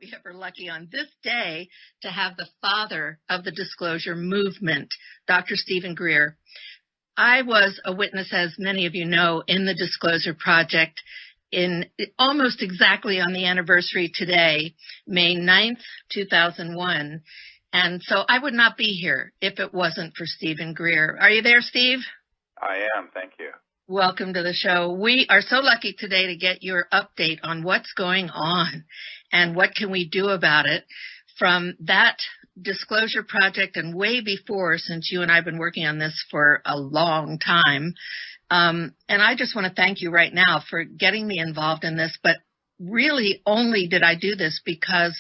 we ever lucky on this day to have the father of the disclosure movement, Dr. Stephen Greer. I was a witness, as many of you know, in the Disclosure Project in almost exactly on the anniversary today, May 9th, 2001. And so I would not be here if it wasn't for Stephen Greer. Are you there, Steve? I am. Thank you. Welcome to the show. We are so lucky today to get your update on what's going on and what can we do about it from that Disclosure Project and way before, since you and I have been working on this for a long time. And I just want to thank you right now for getting me involved in this. But really only did I do this because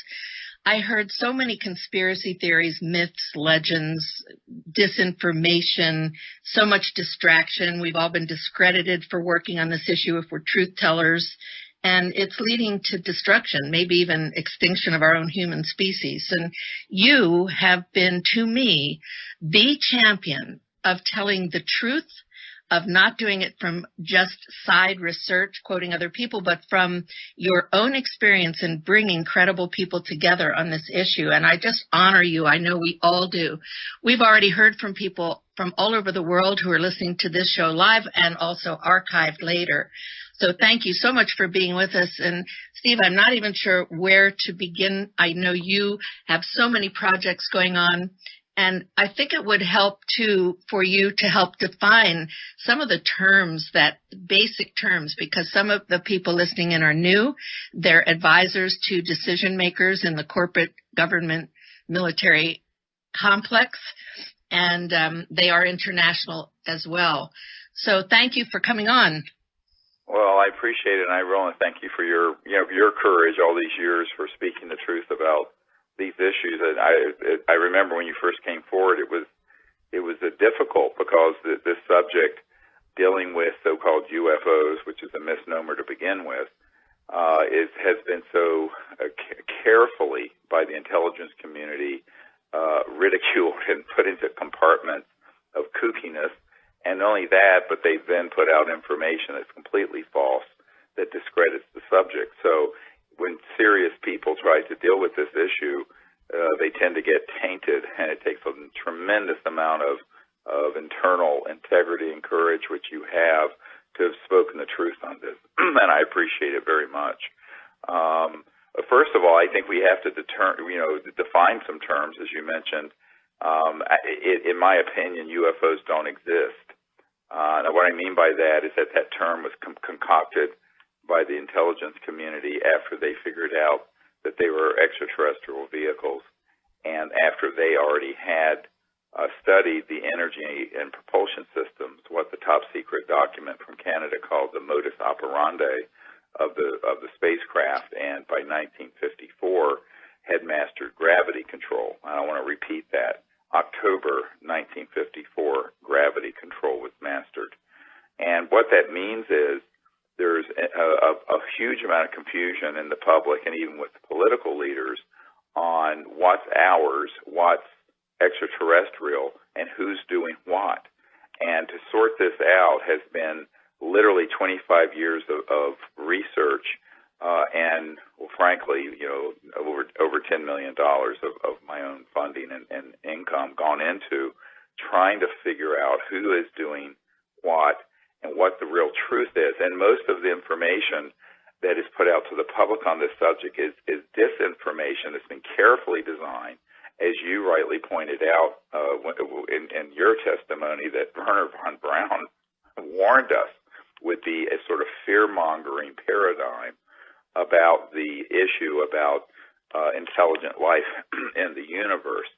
I heard so many conspiracy theories, myths, legends, disinformation, so much distraction. We've all been discredited for working on this issue if we're truth tellers. And it's leading to destruction, maybe even extinction of our own human species. And you have been, to me, the champion of telling the truth, of not doing it from just side research, quoting other people, but from your own experience in bringing credible people together on this issue. And I just honor you. I know we all do. We've already heard from people from all over the world who are listening to this show live and also archived later. So thank you so much for being with us. And Steve, I'm not even sure where to begin. I know you have so many projects going on. And I think it would help, too, for you to help define some of the terms, that basic terms, because some of the people listening in are new. They're advisors to decision makers in the corporate government military complex, and they are international as well. So thank you for coming on. Well, I appreciate it, and I really thank you for your courage all these years for speaking the truth about these issues. And I remember when you first came forward, it was difficult because this subject dealing with so-called UFOs, which is a misnomer to begin with, has been so carefully by the intelligence community ridiculed and put into compartments of kookiness. And not only that, but they've then put out information that's completely false that discredits the subject. So when serious people try to deal with this issue, they tend to get tainted, and it takes a tremendous amount of internal integrity and courage, which you have, to have spoken the truth on this, and I appreciate it very much. First of all, I think we have to define some terms, as you mentioned. In my opinion, UFOs don't exist. Now, what I mean by that is that term was concocted by the intelligence community after they figured out that they were extraterrestrial vehicles, and after they already had studied the energy and propulsion systems, what the top secret document from Canada called the modus operandi of the spacecraft, and by 1954 had mastered gravity control. I want to repeat that. October 1954, gravity control was mastered. And what that means is there's a huge amount of confusion in the public and even with the political leaders on what's ours, what's extraterrestrial, and who's doing what. And to sort this out has been literally 25 years of research and, well, frankly, over $10 million of my own funding and income gone into trying to figure out who is doing what and what the real truth is. And most of the information that is put out to the public on this subject is disinformation that's been carefully designed, as you rightly pointed out in your testimony, that Werner von Braun warned us would be a sort of fear-mongering paradigm about the issue about intelligent life in the universe.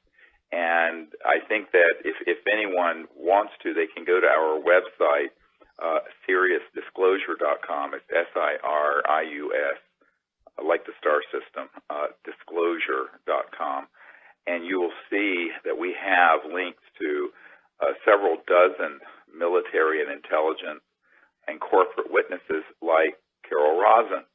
And I think that if anyone wants to, they can go to our website, SiriusDisclosure.com. It's SIRIUS, like the star system, disclosure.com. And you will see that we have links to several dozen military and intelligence and corporate witnesses like Carol Rosin.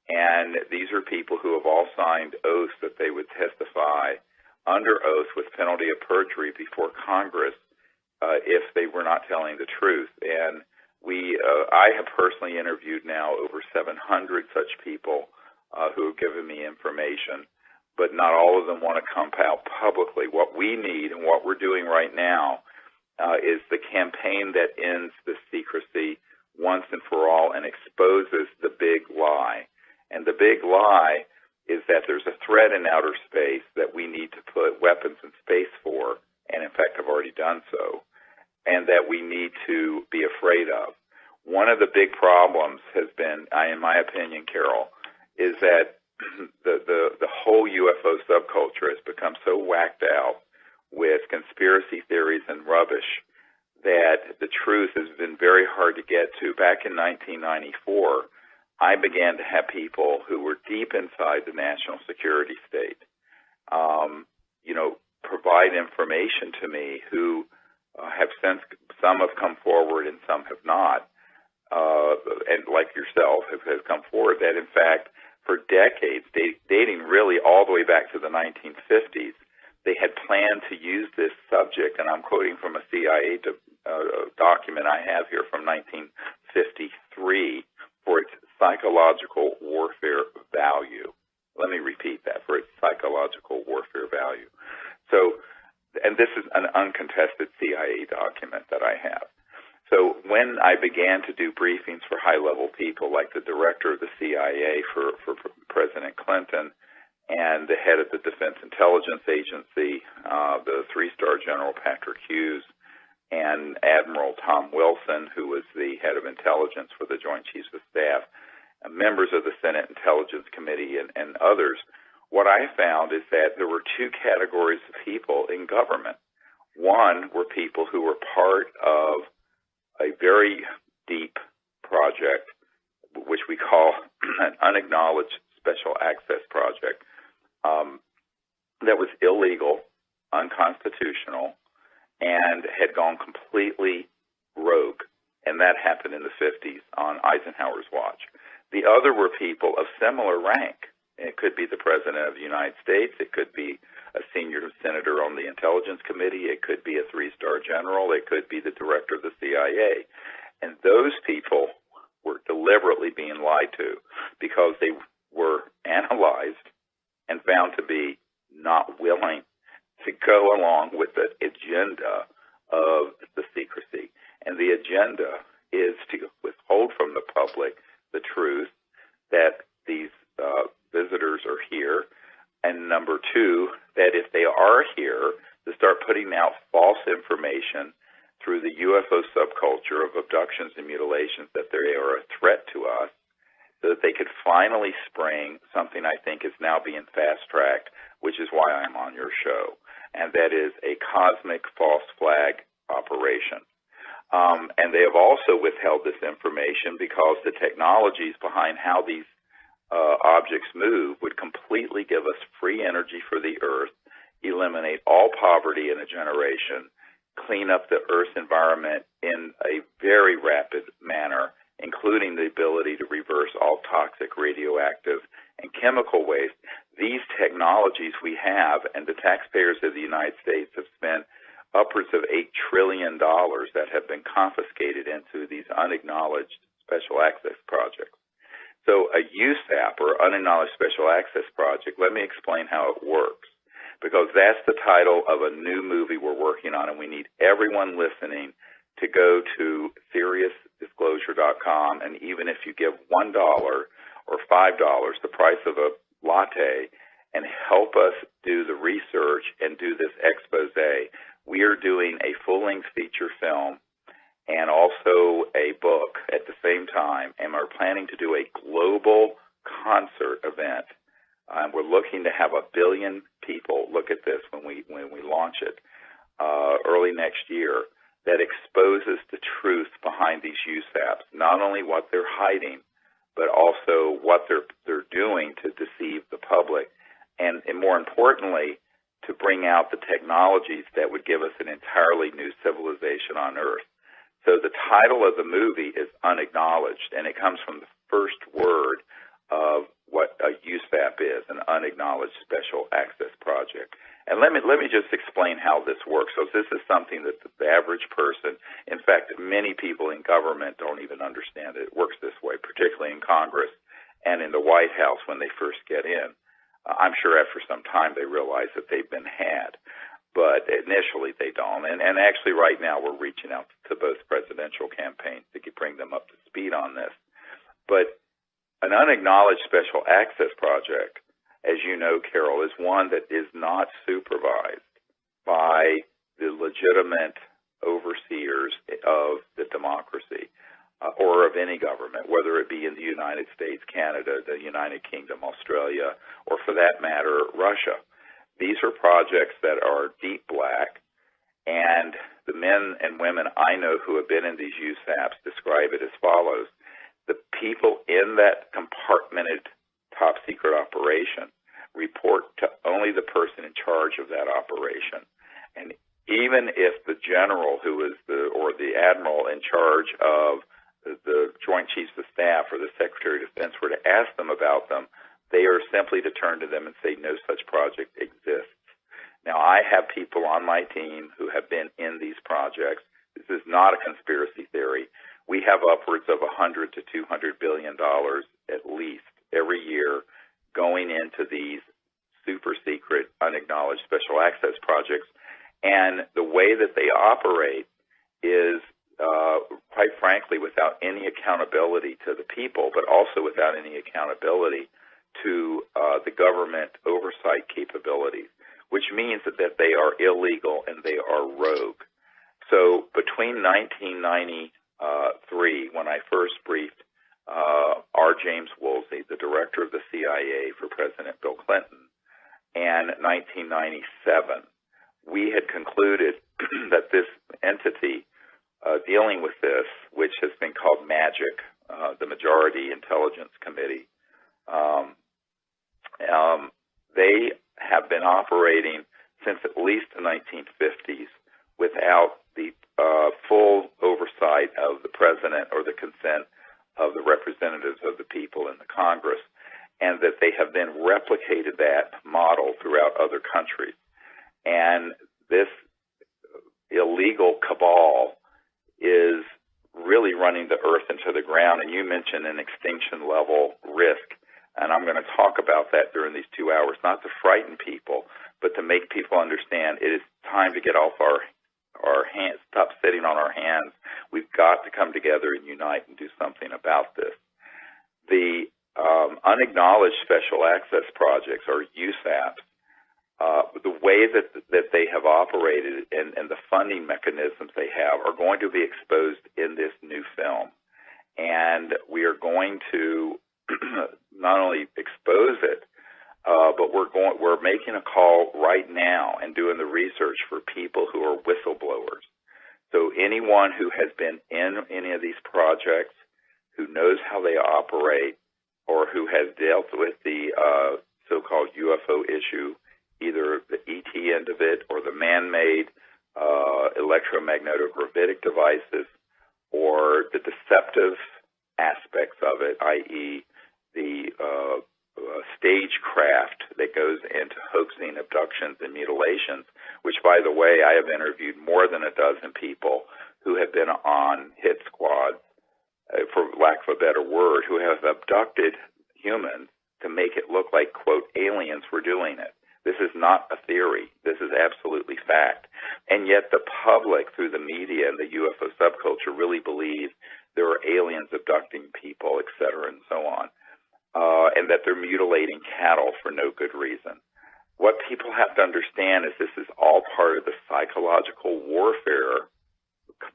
And these are people who have all signed oaths that they would testify under oath with penalty of perjury before Congress if they were not telling the truth. And I have personally interviewed now over 700 such people who have given me information, but not all of them want to come out publicly. What we need and what we're doing right now is the campaign that ends the secrecy once and for all and exposes the big lie. And the big lie is that there's a threat in outer space that we need to put weapons in space for, and in fact have already done so, and that we need to be afraid of. One of the big problems has been, in my opinion, Carol, is that the whole UFO subculture has become so whacked out with conspiracy theories and rubbish that the truth has been very hard to get to. Back in 1994, I began to have people who were deep inside the national security state, provide information to me who have since, some have come forward and some have not, and like yourself have come forward, that in fact for decades, dating really all the way back to the 1950s, they had planned to use this subject, and I'm quoting from a CIA document I have here from 1953, for its psychological warfare value. Let me repeat that, for its psychological warfare value. So, and this is an uncontested CIA document that I have. So when I began to do briefings for high-level people like the director of the CIA for President Clinton and the head of the Defense Intelligence Agency, the three-star General Patrick Hughes, and Admiral Tom Wilson, who was the head of intelligence for the Joint Chiefs of Staff, members of the Senate Intelligence Committee, and others, what I found is that there were two categories of people in government. One were people who were part of a very deep project, which we call an unacknowledged special access project, that was illegal, unconstitutional, and had gone completely rogue. And that happened in the 50s on Eisenhower's watch. The other were people of similar rank. It could be the President of the United States. It could be a senior senator on the Intelligence Committee. It could be a three-star general. It could be the director of the CIA. And those people were deliberately being lied to because they were analyzed and found to be not willing to go along with the agenda of the secrecy. And the agenda is to withhold from the public the truth that these visitors are here, and number two, that if they are here, to start putting out false information through the UFO subculture of abductions and mutilations that they are a threat to us, so that they could finally spring something I think is now being fast-tracked, which is why I'm on your show, and that is a cosmic false flag operation. And they have also withheld this information because the technologies behind how these objects move would completely give us free energy for the Earth, eliminate all poverty in a generation, clean up the Earth's environment in a very rapid manner, including the ability to reverse all toxic, radioactive, and chemical waste. These technologies we have, and the taxpayers of the United States have spent upwards of $8 trillion that have been confiscated into these unacknowledged special access projects. So a USAP, or Unacknowledged Special Access Project, let me explain how it works, because that's the title of a new movie we're working on, and we need everyone listening to go to SeriousDisclosure.com, and even if you give $1 or $5, the price of a latte, and help us do the research and do this expose, we are doing a full-length feature film and also a book at the same time, and we're planning to do a global concert event. We're looking to have 1 billion people look at this when we launch it early next year, that exposes the truth behind these USAPs, not only what they're hiding, but also what they're doing to deceive the public, and more importantly, to bring out the technologies that would give us an entirely new civilization on Earth. So the title of the movie is Unacknowledged, and it comes from the first word of what a USAP is, an Unacknowledged Special Access Project. And let me just explain how this works. So this is something that the average person, in fact, many people in government don't even understand it. It works this way, particularly in Congress and in the White House when they first get in. I'm sure after some time they realize that they've been had, but initially they don't. And actually right now we're reaching out to both presidential campaigns to bring them up to speed on this. But an unacknowledged special access project, as you know, Carol, is one that is not supervised by the legitimate overseers of the democracy or of any government, whether it be in the United States, Canada, the United Kingdom, Australia, or for that matter, Russia. These are projects that are deep black, and the men and women I know who have been in these USAPs describe it as follows. The people in that compartmented top secret operation report to only the person in charge of that operation. And even if the general who is or the admiral in charge of the Joint Chiefs of Staff or the Secretary of Defense were to ask them about them, they are simply to turn to them and say no such project exists. Now, I have people on my team who have been in these projects. This is not a conspiracy theory. We have upwards of $100 to $200 billion at least every year going into these super secret, unacknowledged special access projects. And the way that they operate is, quite frankly, without any accountability to the people, but also without any accountability to the government oversight capabilities, which means that they are illegal and they are rogue. So between 1993, when I first briefed R. James Woolsey, the director of the CIA for President Bill Clinton, and 1997, we had concluded that this entity dealing with this, which has been called MAGIC, the Majority Intelligence Committee, they have been operating since at least the 1950s without the full oversight of the president or the consent of the representatives of the people in the Congress, and that they have then replicated that model throughout other countries. And this illegal cabal is really running the earth into the ground. And you mentioned an extinction level risk. And I'm going to talk about that during these 2 hours, not to frighten people, but to make people understand it is time to get off our hands, stop sitting on our hands. We've got to come together and unite and do something about this. The unacknowledged special access projects, or USAPs, the way that they have operated and the funding mechanisms they have are going to be exposed in this new film. And we are going to not only expose it, but we're making a call right now and doing the research for people who are whistleblowers. So anyone who has been in any of these projects, who knows how they operate, or who has dealt with the so-called UFO issue, either the ET end of it or the man-made electromagnetic devices, or the deceptive aspects of it, i.e. the stagecraft that goes into hoaxing abductions and mutilations, which, by the way, I have interviewed more than a dozen people who have been on hit squads, for lack of a better word, who have abducted humans to make it look like, quote, aliens were doing it. This is not a theory. This is absolutely fact. And yet the public, through the media and the UFO subculture, really believe there are aliens abducting people, et cetera, and so on, and that they're mutilating cattle for no good reason. What people have to understand is this is all part of the psychological warfare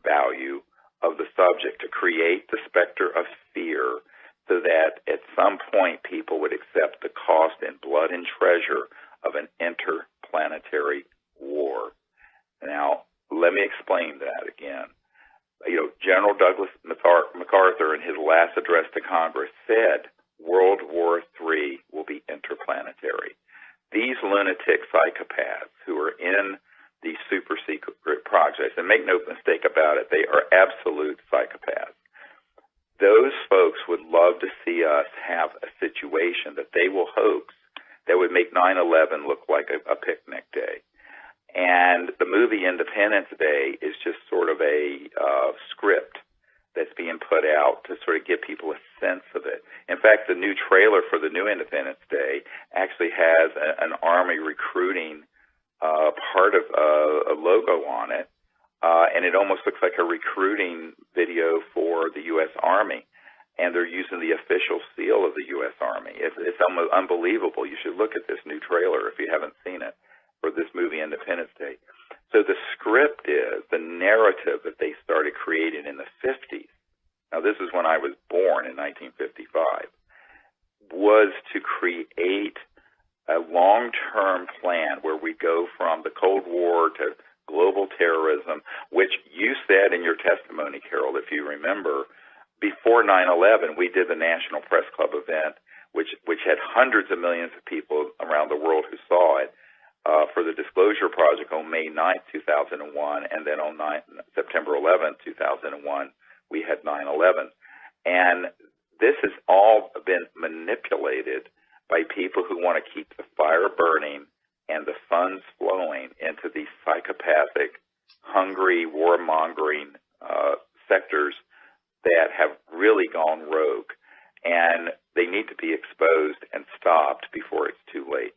value of the subject to create the specter of fear so that at some point people would accept the cost in blood and treasure of an interplanetary war. Now, let me explain that again. General Douglas MacArthur, in his last address to Congress, said World War III will be interplanetary. These lunatic psychopaths who are in these super secret projects, and make no mistake about it, they are absolute psychopaths. Those folks would love to see us have a situation that they will hoax that would make 9/11 look like a picnic day. And the movie Independence Day is just sort of a script that's being put out to sort of give people a sense of it. In fact, the new trailer for the new Independence Day actually has an Army recruiting part of a logo on it, and it almost looks like a recruiting video for the U.S. Army. And they're using the official seal of the U.S. Army. It's almost unbelievable. You should look at this new trailer if you haven't seen it for this movie Independence Day. So the script is, the narrative that they started creating in the 50s, now this is when I was born in 1955, was to create a long-term plan where we go from the Cold War to global terrorism, which you said in your testimony, Carol, if you remember. Before 9/11, we did the National Press Club event, which had hundreds of millions of people around the world who saw it, for the Disclosure Project on May 9th, 2001, and then on September 11th, 2001, we had 9/11. And this has all been manipulated by people who want to keep the fire burning and the funds flowing into these psychopathic, hungry, warmongering sectors that have really gone rogue, and they need to be exposed and stopped before it's too late.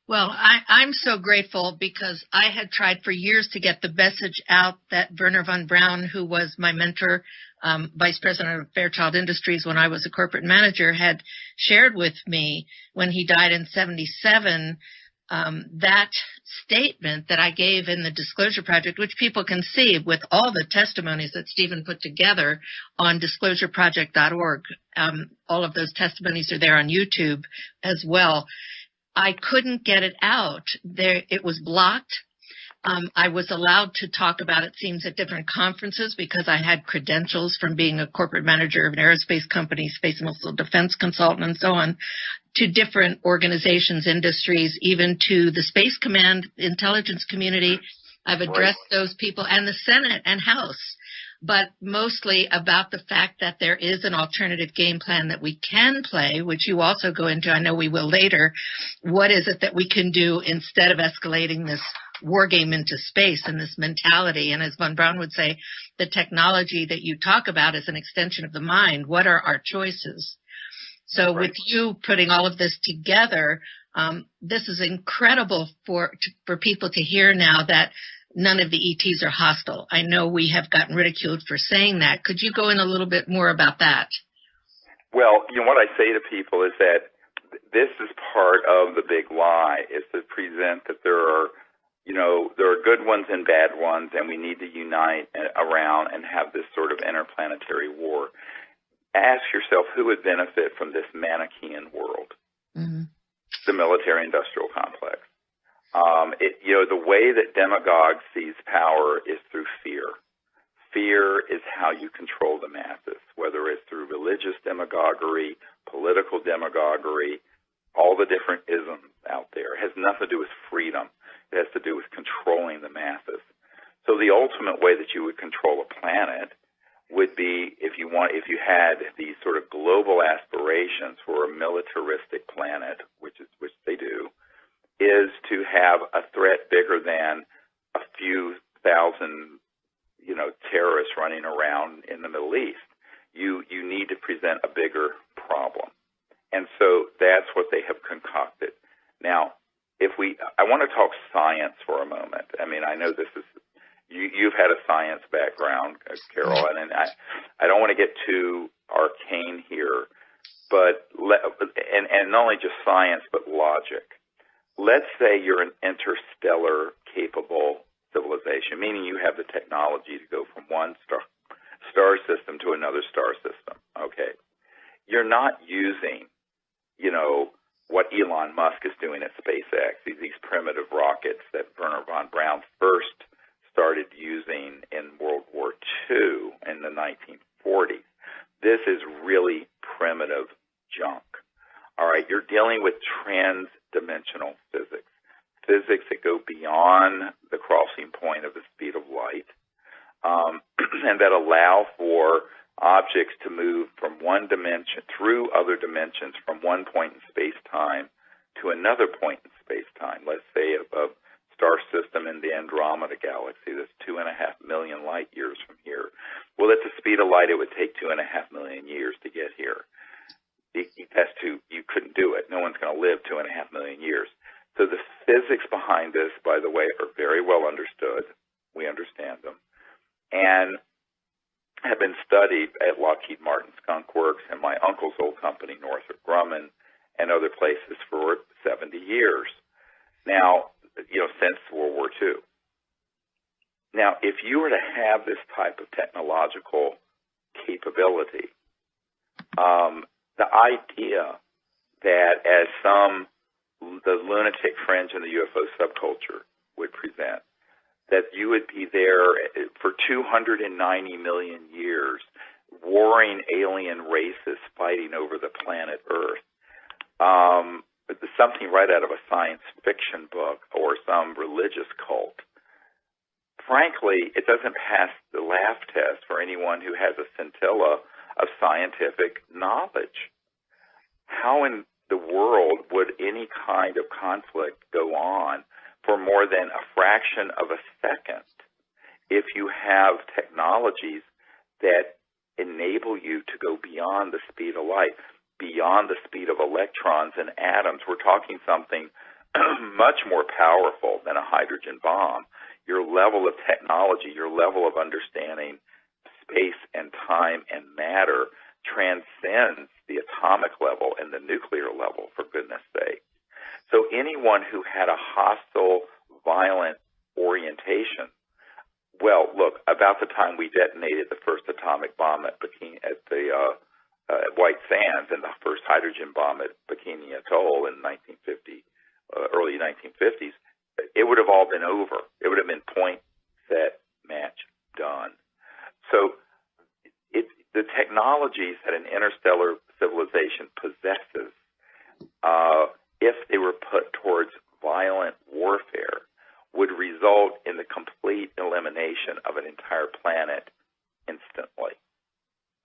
Well, I'm so grateful because I had tried for years to get the message out that Wernher von Braun, who was my mentor, vice president of Fairchild Industries when I was a corporate manager, had shared with me when he died in 1977, that statement that I gave in the Disclosure Project, which people can see with all the testimonies that Stephen put together on disclosureproject.org. All of those testimonies are there on YouTube as well. I couldn't get it out. It was blocked. I was allowed to talk about it, seems, at different conferences because I had credentials from being a corporate manager of an aerospace company, space and missile defense consultant, and so on, to different organizations, industries, even to the Space Command intelligence community. I've addressed those people and the Senate and House, but mostly about the fact that there is an alternative game plan that we can play, which you also go into. I know we will later. What is it that we can do instead of escalating this war game into space and this mentality? And as von Braun would say, the technology that you talk about is an extension of the mind. What are our choices? So with you putting all of this together, this is incredible for people to hear now that none of the ETs are hostile. I know we have gotten ridiculed for saying that. Could you go in a little bit more about that? Well, what I say to people is that this is part of the big lie, is to present that there are good ones and bad ones, and we need to unite around and have this sort of interplanetary war. Ask yourself who would benefit from this Manichaean world, the military-industrial complex. The way that demagogue sees power is through fear. Fear is how you control the masses, whether it's through religious demagoguery, political demagoguery, all the different isms out there. It has nothing to do with freedom. It has to do with controlling the masses. So the ultimate way that you would control a planet would be if you had these sort of global aspirations for a militaristic planet, which they do, is to have a threat bigger than a few thousand, terrorists running around in the Middle East. You need to present a bigger problem. And so that's what they have concocted. Now, I want to talk science for a moment. I mean, I know this is, you've had a science background, Carol, and I don't want to get too arcane here, but, and not only just science, but logic. Let's say you're an interstellar capable civilization, meaning you have the technology to go from one star system to another star system, okay? You're not using, what Elon Musk is doing at SpaceX, these primitive rockets that Wernher von Braun first started using in World War II in the 1940s. This is really primitive junk. All right, you're dealing with trans-dimensional physics that go beyond the crossing point of the speed of light, and that allow for objects to move from one dimension through other dimensions from one point in space-time to another point in space-time. Let's say a star system in the Andromeda galaxy that's 2.5 million light years from here. Well, at the speed of light, it would take 2.5 million years to get here. You couldn't do it. No one's going to live 2.5 million years. So the physics behind this, by the way, are very well understood. We understand them. And have been studied at Lockheed Martin Skunk Works and my uncle's old company, Northrop Grumman, and other places for 70 years. Now, since World War II. Now, if you were to have this type of technological capability, the idea that as the lunatic fringe in the UFO subculture would present, that you would be there for 290 million years, warring alien races fighting over the planet Earth, something right out of a science fiction book or some religious cult. Frankly, it doesn't pass the laugh test for anyone who has a scintilla of scientific knowledge. How in the world would any kind of conflict go on for more than a fraction of a second if you have technologies that enable you to go beyond the speed of light, beyond the speed of electrons and atoms? We're talking something much more powerful than a hydrogen bomb. Your level of technology, your level of understanding space and time and matter transcends the atomic level and the nuclear level, for goodness sake. So anyone who had a hostile, violent orientation, well, look, about the time we detonated the first atomic bomb at White Sands and the first hydrogen bomb at Bikini Atoll in early 1950s, it would have all been over. It would have been point, set, match, done. So the technologies that an interstellar civilization possesses, if they were put towards violent warfare, would result in the complete elimination of an entire planet instantly.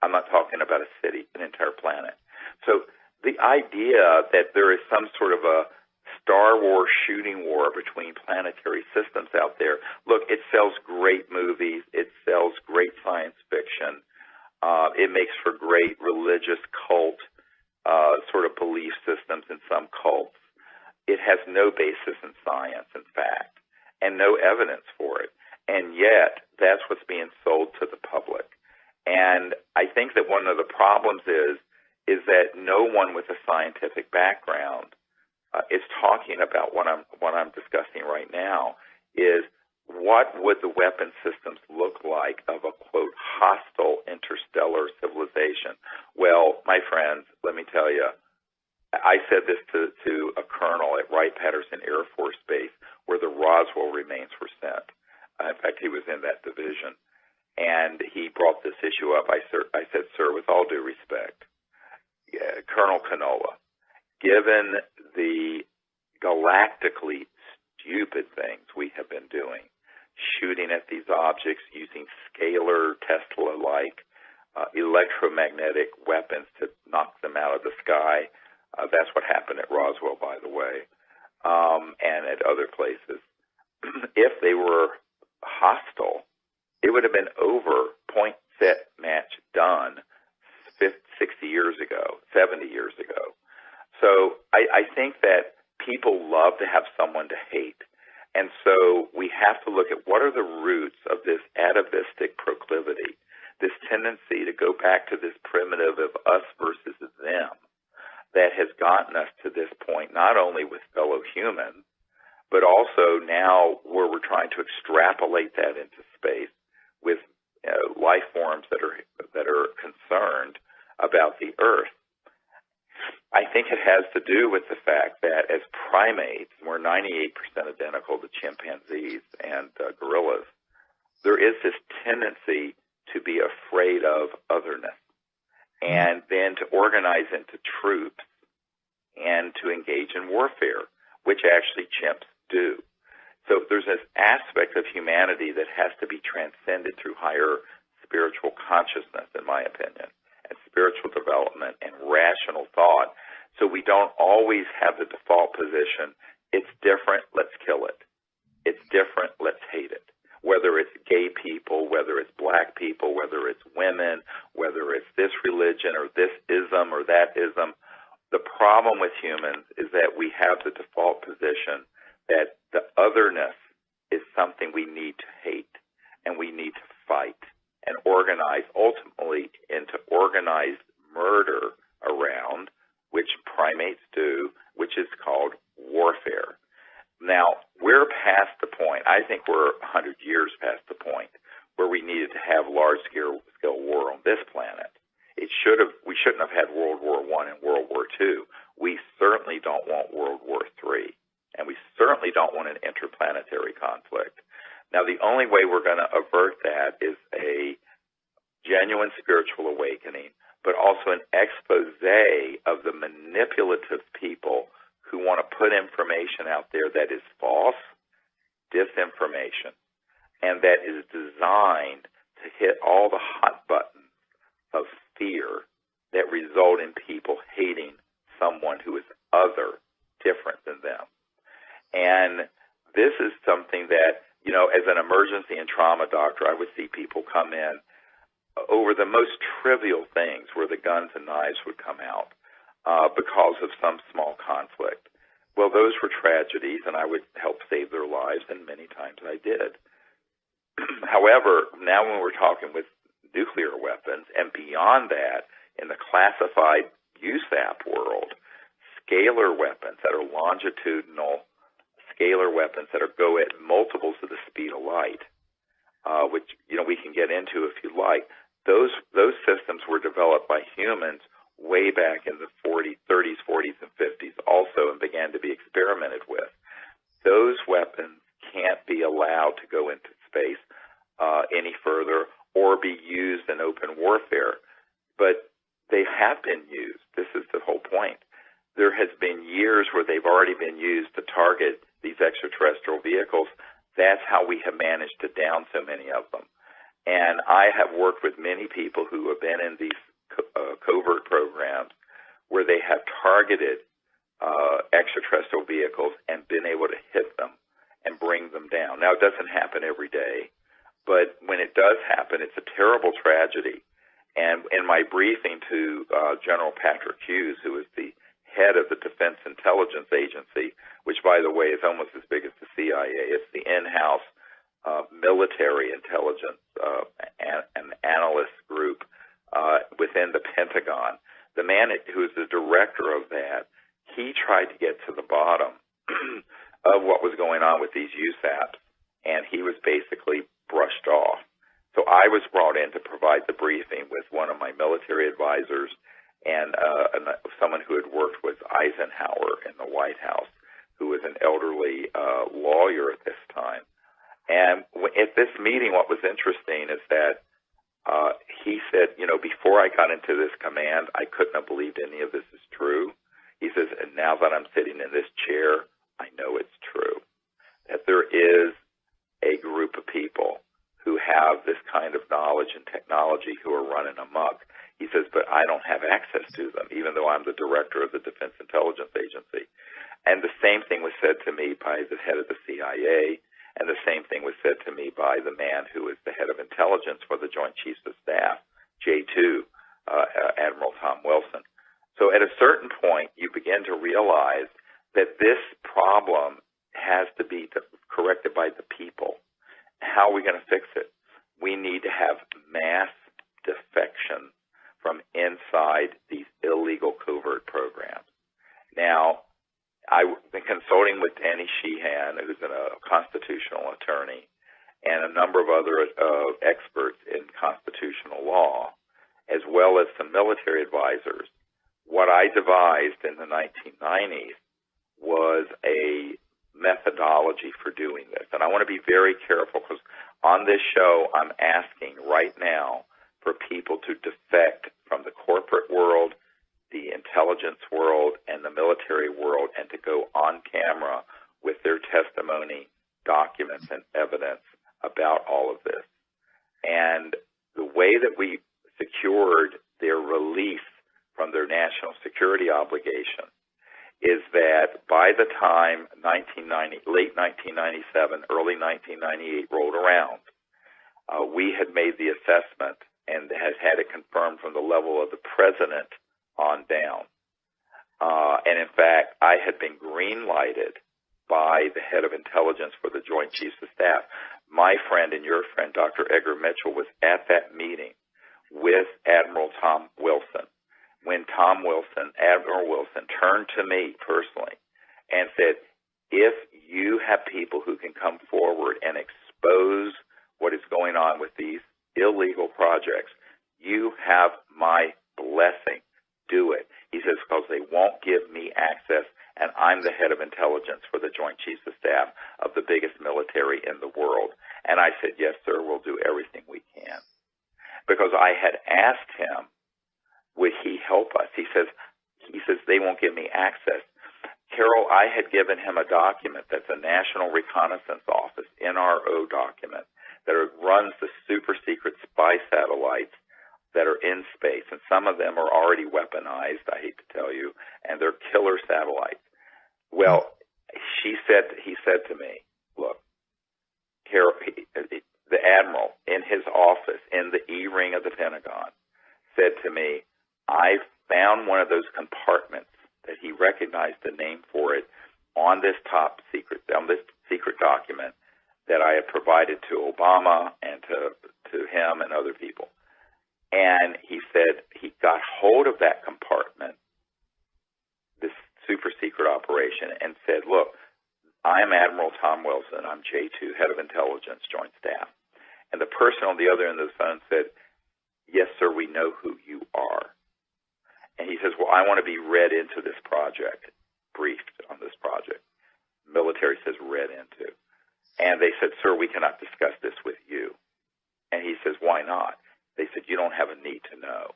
I'm not talking about a city, an entire planet. So the idea that there is some sort of a Star Wars shooting war between planetary systems out there, look, it sells great movies. It sells great science fiction. It makes for great religious cult sort of belief systems in some cults. It has no basis in science, in fact, and no evidence for it. And yet, that's what's being sold to the public. And I think that one of the problems is that no one with a scientific background is talking about what I'm discussing right now, is what would the weapon systems look like of a, quote, hostile interstellar civilization? Well, my friends, let me tell you, I said this to a colonel at Wright-Patterson Air Force Base where the Roswell remains were sent. In fact, he was in that division. And he brought this issue up. I said, sir, with all due respect, Colonel Canola, given the galactically stupid things we have been doing, shooting at these objects using scalar Tesla-like electromagnetic weapons to knock them out of the sky. That's what happened at Roswell, by the way, and at other places. If they were hostile, it would have been over, point, set, match, done 60 years ago, 70 years ago. So I think that people love to have someone to hate. And so we have to look at what are the roots of this atavistic proclivity, this tendency to go back to this primitive of us versus them that has gotten us to this point, not only with fellow humans, but also now where we're trying to extrapolate that into space with life forms that are concerned about the Earth. I think it has to do with the fact that as primates, we're 98% identical to chimpanzees and gorillas. There is this tendency to be afraid of otherness and then to organize into troops and to engage in warfare, which actually chimps do. So there's this aspect of humanity that has to be transcended through higher spiritual consciousness, in my opinion, and spiritual development and rational thought. So we don't always have the default position, it's different, let's kill it. It's different, let's hate it. Whether it's gay people, whether it's black people, whether it's women, that the otherness is something we need to hate and we need to fight and organize ultimately into organized murder around, which primates do, which is called warfare. Now, we're past the point, I think we're 100 years past the point, where we needed to have large-scale war on this planet. We shouldn't have had World War I and World War II. We certainly don't want World War III, and we certainly don't want an interplanetary conflict. Now, the only way we're going to avert that is a genuine spiritual awakening, but also an expose of the manipulative people who want to put information out there that is false, disinformation, and that is designed to hit all the hot buttons of fear that result in people hating someone who is other, different than them. And this is something that, as an emergency and trauma doctor, I would see people come in over the most trivial things where the guns and knives would come out because of some small conflict. Well, those were tragedies, and I would help save their lives, and many times I did. However, now when we're talking with nuclear weapons, and beyond that, in the classified USAP world, scalar weapons that are longitudinal, scalar weapons that go at multiples of the speed of light, which we can get into if you like. Those systems were developed by humans way back in the 30s, 40s, and 50s also, and began to be experimented with. Those weapons can't be allowed to go into space any further or be used in open warfare. But they have been used. This is the whole point. There has been years where they've already been used to target these extraterrestrial vehicles. That's how we have managed to down so many of them. And I have worked with many people who have been in these covert programs where they have targeted extraterrestrial vehicles and been able to hit them and bring them down. Now, it doesn't happen every day, but when it does happen, it's a terrible tragedy. And in my briefing to General Patrick Hughes, who is the head of the Defense Intelligence Agency, which, by the way, is almost as big as the CIA. It's the in-house military intelligence and analyst group within the Pentagon. The man who is the director of that, he tried to get to the bottom of what was going on with these USAPs, and he was basically brushed off. So I was brought in to provide the briefing with one of my military advisors and someone who had worked with Eisenhower in the White House, who was an elderly lawyer at this time. And at this meeting, what was interesting is that he said, before I got into this command, I couldn't have believed any of this is true. He says, and now that I'm sitting in this chair, I know it's true, that there is a group of people who have this kind of knowledge and technology who are running amok. He says, but I don't have access to them, even though I'm the director of the Defense Intelligence Agency. And the same thing was said to me by the head of the CIA, and the same thing was said to me by the man who is the head of intelligence for the Joint Chiefs of Staff, J2, Admiral Tom Wilson. So at a certain point, you begin to realize that this problem has to be corrected by the people. How are we going to fix it? We need to have mass defection from inside these illegal covert programs. Now, I've been consulting with Danny Sheehan, who's a constitutional attorney, and a number of other experts in constitutional law, as well as some military advisors. What I devised in the 1990s was a methodology for doing this. And I want to be very careful because on this show, I'm asking right now for people to defect from the corporate world, the intelligence world, and the military world, and to go on camera with their testimony, documents, and evidence about all of this. And the way that we secured their release from their national security obligation is that by the time late 1997, early 1998 rolled around, we had made the assessment and had it confirmed from the level of the president on down. And in fact, I had been green-lighted by the head of intelligence for the Joint Chiefs of Staff. My friend and your friend, Dr. Edgar Mitchell, was at that meeting with Admiral Tom Wilson when Admiral Wilson, turned to me personally and said, if you have people who can come forward and expose what is going on with these illegal projects, you have my blessing. Do it. He says, because they won't give me access, and I'm the head of intelligence for the Joint Chiefs of Staff of the biggest military in the world. And I said, yes, sir, we'll do everything we can. Because I had asked him, would he help us? He says, they won't give me access. Carol, I had given him a document that's a National Reconnaissance Office, NRO document, that runs the super secret spy satellites that are in space, and some of them are already weaponized, I hate to tell you, and they're killer satellites. Well, he said to me, look, Carol, the Admiral in his office in the E-ring of the Pentagon said to me, I found one of those compartments that he recognized the name for it on this secret document that I had provided to Obama and to him and other people. And he said he got hold of that compartment, this super secret operation, and said, look, I'm Admiral Tom Wilson. I'm J2, Head of Intelligence, Joint Staff. And the person on the other end of the phone said, yes, sir, we know who you are. And he says, well, I want to be read into this project, briefed on this project. Military says read into. And they said, sir, we cannot discuss this with you. And he says, why not? They said, you don't have a need to know.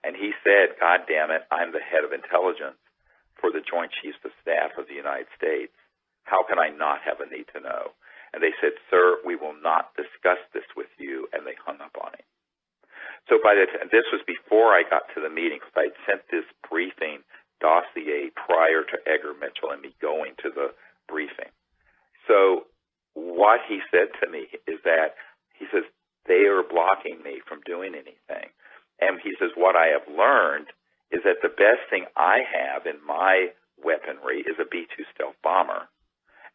And he said, God damn it, I'm the head of intelligence for the Joint Chiefs of Staff of the United States. How can I not have a need to know? And they said, sir, we will not discuss this with you. And they hung up on him. So this was before I got to the meeting, because I had sent this briefing dossier prior to Edgar Mitchell and me going to the briefing. So what he said to me is that he says, they are blocking me from doing anything. And he says, what I have learned is that the best thing I have in my weaponry is a B-2 stealth bomber.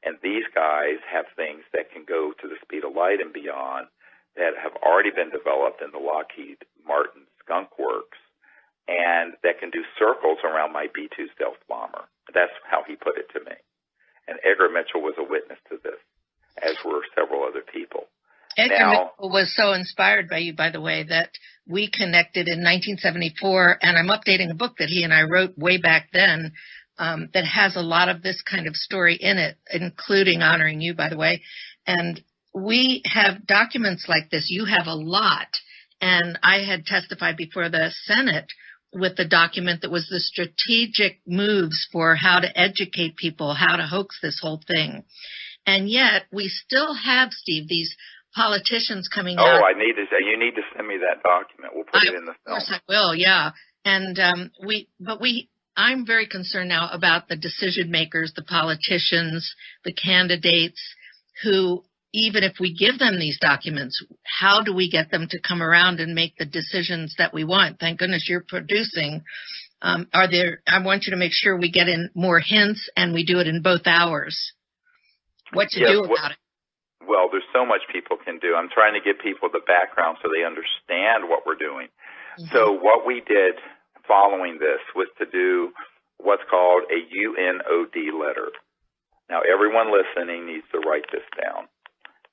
And these guys have things that can go to the speed of light and beyond that have already been developed in the Lockheed Martin Skunk Works and that can do circles around my B-2 stealth bomber. That's how he put it to me. And Edgar Mitchell was a witness to this, as were several other people. Edgar Mitchell was so inspired by you, by the way, that we connected in 1974, and I'm updating a book that he and I wrote way back then that has a lot of this kind of story in it, including honoring you, by the way. And we have documents like this. You have a lot. And I had testified before the Senate with the document that was the strategic moves for how to educate people, how to hoax this whole thing. And yet we still have, Steve, these politicians coming out. Oh, you need to send me that document. We'll put it in the film. Of course I will, yeah. And I'm very concerned now about the decision makers, the politicians, the candidates who, even if we give them these documents, how do we get them to come around and make the decisions that we want? Thank goodness you're producing. I want you to make sure we get in more hints and we do it in both hours. What to do about it? Well, there's so much people can do. I'm trying to give people the background so they understand what we're doing. Mm-hmm. So what we did following this was to do what's called a UNOD letter. Now, everyone listening needs to write this down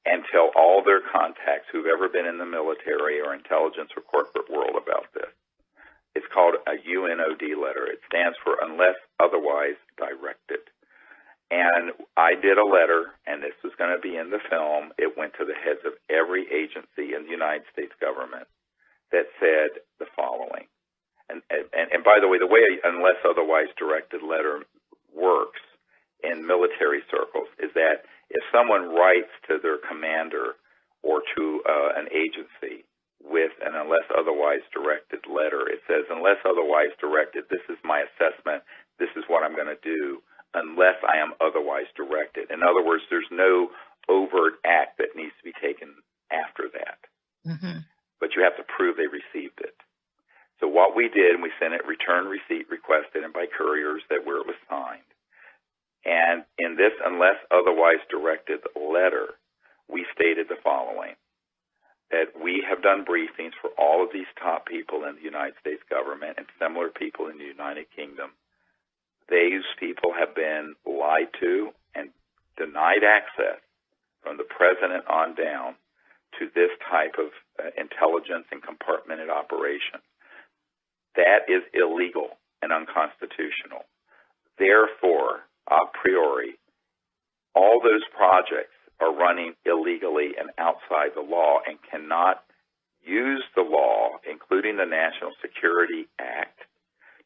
and tell all their contacts who've ever been in the military or intelligence or corporate world about this. It's called a UNOD letter. It stands for Unless Otherwise Directed. And I did a letter, and this was going to be in the film. It went to the heads of every agency in the United States government that said the following. And by the way Unless Otherwise Directed letter works in military circles is that if someone writes to their commander or to an agency with an Unless Otherwise Directed letter, it says, unless otherwise directed, this is my assessment, this is what I'm going to do, unless I am otherwise directed. In other words, there's no overt act that needs to be taken after that. Mm-hmm. But you have to prove they received it. So what we did, we sent it return receipt requested and by couriers that where it was signed. And in this unless otherwise directed letter, we stated the following, that we have done briefings for all of these top people in the United States government and similar people in the United Kingdom. These people have been lied to and denied access from the president on down to this type of intelligence and compartmented operation. That is illegal and unconstitutional. Therefore, a priori, all those projects are running illegally and outside the law and cannot use the law, including the National Security Act,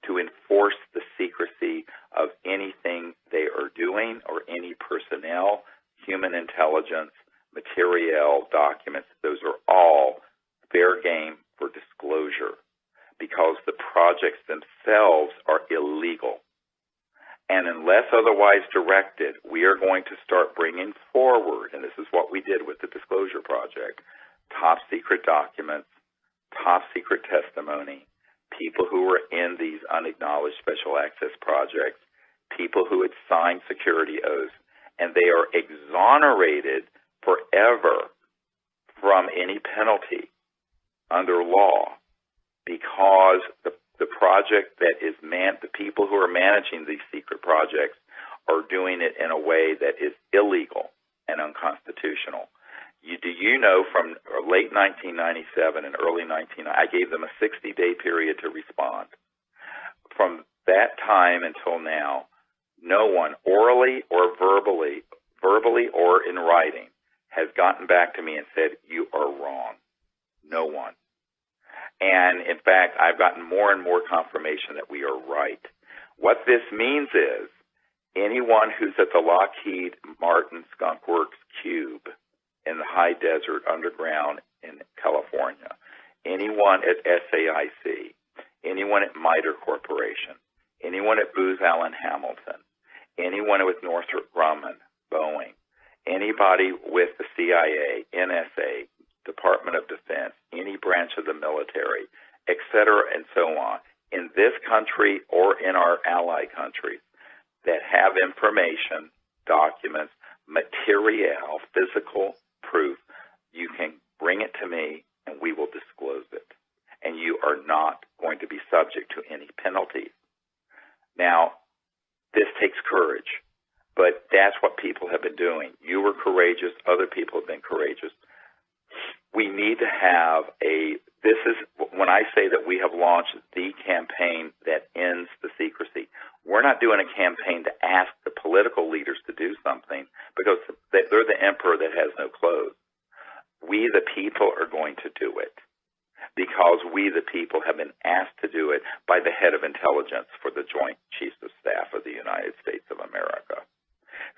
to enforce the secrecy of anything they are doing or any personnel, human intelligence, material, documents. Those are all fair game for disclosure because the projects themselves are illegal. And unless otherwise directed, we are going to start bringing forward, and this is what we did with the Disclosure Project, top secret documents, top secret testimony, people who were in these unacknowledged special access projects, people who had signed security oaths, and they are exonerated forever from any penalty under law because the project that is the people who are managing these secret projects are doing it in a way that is illegal and unconstitutional. Do you know from late 1997 and early 1990, I gave them a 60-day period to respond. From that time until now, no one orally or verbally or in writing has gotten back to me and said, you are wrong. No one. And in fact, I've gotten more and more confirmation that we are right. What this means is anyone who's at the Lockheed Martin Skunk Works Cube in the high desert underground in California, anyone at SAIC, anyone at MITRE Corporation, anyone at Booz Allen Hamilton, anyone with Northrop Grumman, Boeing, anybody with the CIA, NSA, Department of Defense, any branch of the military, et cetera, and so on, in this country or in our ally countries that have information, documents, material, physical proof, you can bring it to me and we will disclose it. And you are not going to be subject to any penalties. Now, this takes courage, but that's what people have been doing. You were courageous. Other people have been courageous. We need to have this is when I say that we have launched the campaign that ends the secrecy. We're not doing a campaign to ask the political leaders to do something because they're the emperor that has no clothes. We, the people, are going to do it because we, the people, have been asked to do it by the head of intelligence for the Joint Chiefs of Staff of the United States of America,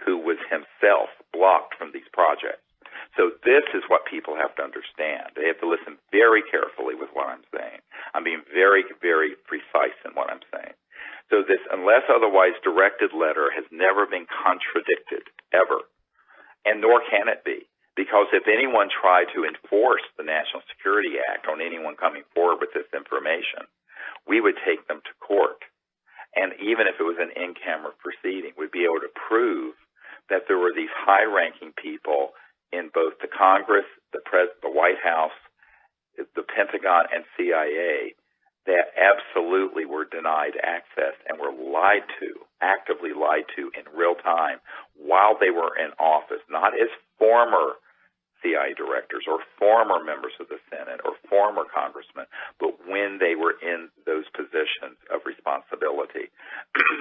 who was himself blocked from these projects. So this is what people have to understand. They have to listen very carefully with what I'm saying. I'm being very, very precise in what I'm saying. So this unless otherwise directed letter has never been contradicted, ever. And nor can it be. Because if anyone tried to enforce the National Security Act on anyone coming forward with this information, we would take them to court. And even if it was an in-camera proceeding, we'd be able to prove that there were these high-ranking people in both the Congress, the White House, the Pentagon, and CIA that absolutely were denied access and were lied to, actively lied to in real time while they were in office, not as former CIA directors or former members of the Senate or former congressmen, but when they were in those positions of responsibility.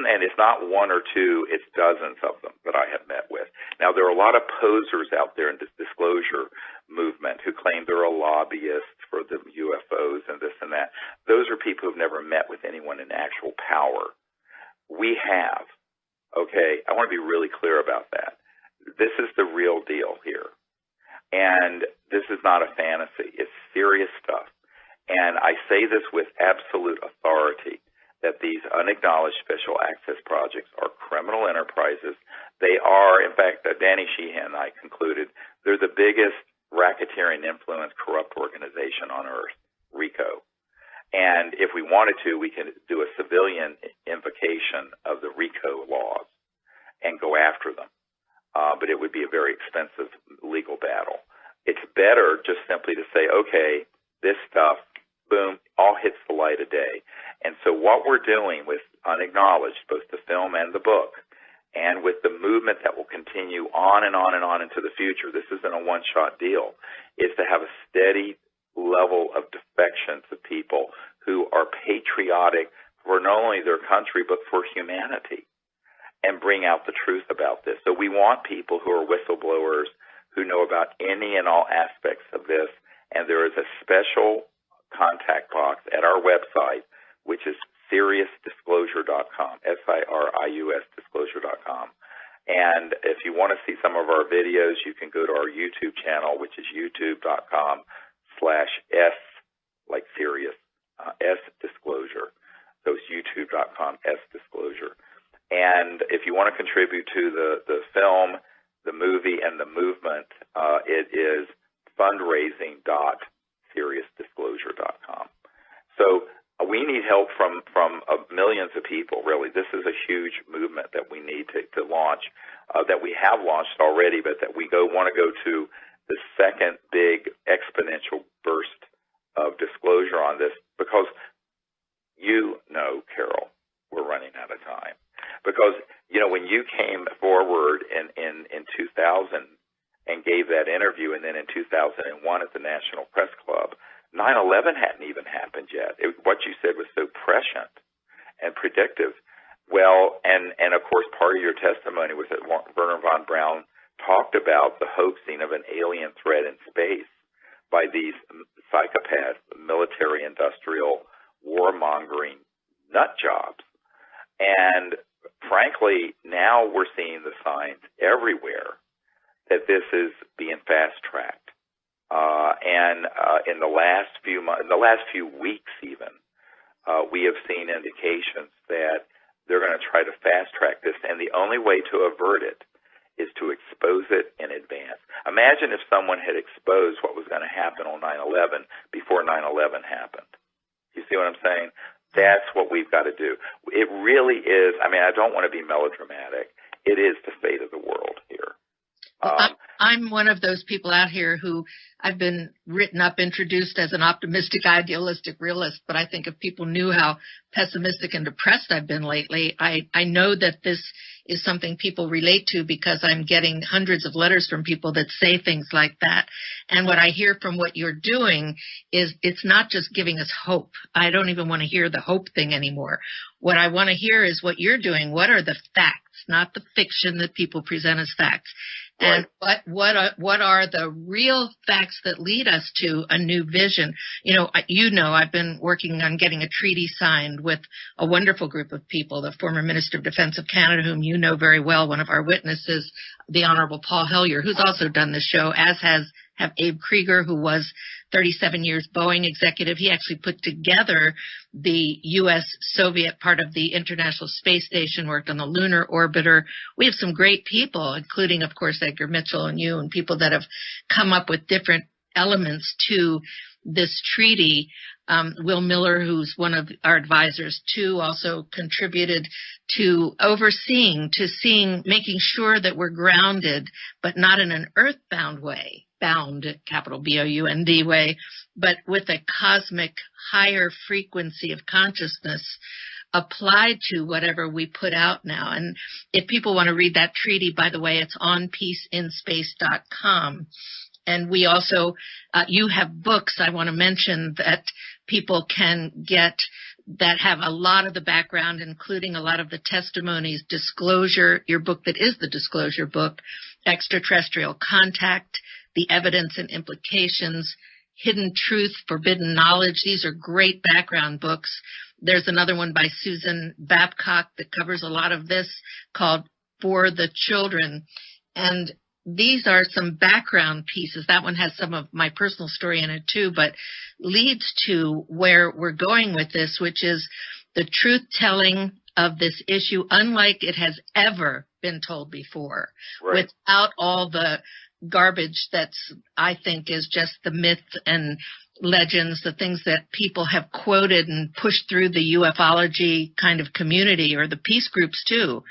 And it's not one or two, it's dozens of them that I have met with. Now, there are a lot of posers out there in this disclosure movement who claim they're a lobbyist for the UFOs and this and that. Those are people who've never met with anyone in actual power. We have. Okay, I want to be really clear about that. This is the real deal here. And this is not a fantasy. It's serious stuff. And I say this with absolute authority that these unacknowledged special access projects are criminal enterprises. They are, in fact, Danny Sheehan and I concluded, they're the biggest racketeering influence corrupt organization on earth, RICO. And if we wanted to, we could do a civilian invocation of the RICO laws and go after them. but it would be a very expensive legal battle. It's better just simply to say, okay, this stuff, boom, all hits the light of day. And so what we're doing with Unacknowledged, both the film and the book, and with the movement that will continue on and on and on into the future, this isn't a one-shot deal, is to have a steady level of defection to people who are patriotic for not only their country but for humanity, and bring out the truth about this. So we want people who are whistleblowers, who know about any and all aspects of this, and there is a special contact box at our website, which is SiriusDisclosure.com, SIRIUS Disclosure.com. And if you want to see some of our videos, you can go to our YouTube channel, which is youtube.com/S, like Sirius, S Disclosure. So it's youtube.com, S Disclosure. And if you want to contribute to the film, the movie, and the movement, it is fundraising.SiriusDisclosure.com. So we need help from millions of people, really. This is a huge movement that we need to launch, that we have launched already, but that we want to go to the second big exponential burst of disclosure on this, because Carol, we're running out of time. Because, when you came forward in 2000 and gave that interview, and then in 2001 at the National Press Club, 9/11 hadn't even happened yet. What you said was so prescient and predictive. Well, and of course, part of your testimony was that Wernher von Braun talked about the hoaxing of an alien threat in space by these psychopath, military-industrial, warmongering nut jobs. And frankly, now we're seeing the signs everywhere that this is being fast-tracked. And in the last few months, in the last few weeks even, we have seen indications that they're going to try to fast-track this, and the only way to avert it is to expose it in advance. Imagine if someone had exposed what was going to happen on 9/11 before 9/11 happened. You see what I'm saying? That's what we've got to do. It really is. I mean, I don't want to be melodramatic. It is the fate of the world here. Well, I'm one of those people out here who I've been written up, introduced as an optimistic, idealistic realist. But I think if people knew how pessimistic and depressed I've been lately, I know that this is something people relate to, because I'm getting hundreds of letters from people that say things like that. And what I hear from what you're doing is it's not just giving us hope. I don't even want to hear the hope thing anymore. What I want to hear is what you're doing. What are the facts, not the fiction that people present as facts? And what are the real facts that lead us to a new vision? I've been working on getting a treaty signed with a wonderful group of people. The former Minister of Defense of Canada, whom you know very well, one of our witnesses, the Honorable Paul Hellyer, who's also done this show, as have Abe Krieger, who was 37 years Boeing executive. He actually put together the U.S.-Soviet part of the International Space Station, worked on the lunar orbiter. We have some great people, including, of course, Edgar Mitchell and you, and people that have come up with different elements to this treaty. Will Miller, who's one of our advisors, too, also contributed to making sure that we're grounded, but not in an earthbound way, bound, capital BOUND way, but with a cosmic higher frequency of consciousness applied to whatever we put out now. And if people want to read that treaty, by the way, it's on peaceinspace.com. And we also, you have books I want to mention that people can get that have a lot of the background, including a lot of the testimonies. Disclosure, your book that is the disclosure book, Extraterrestrial Contact, The Evidence and Implications, Hidden Truth, Forbidden Knowledge. These are great background books. There's another one by Susan Babcock that covers a lot of this, called For the Children. And these are some background pieces. That one has some of my personal story in it too, but leads to where we're going with this, which is the truth-telling of this issue, unlike it has ever been told before, right, without all the garbage that's, I think, is just the myth and legends, the things that people have quoted and pushed through the ufology kind of community, or the peace groups too,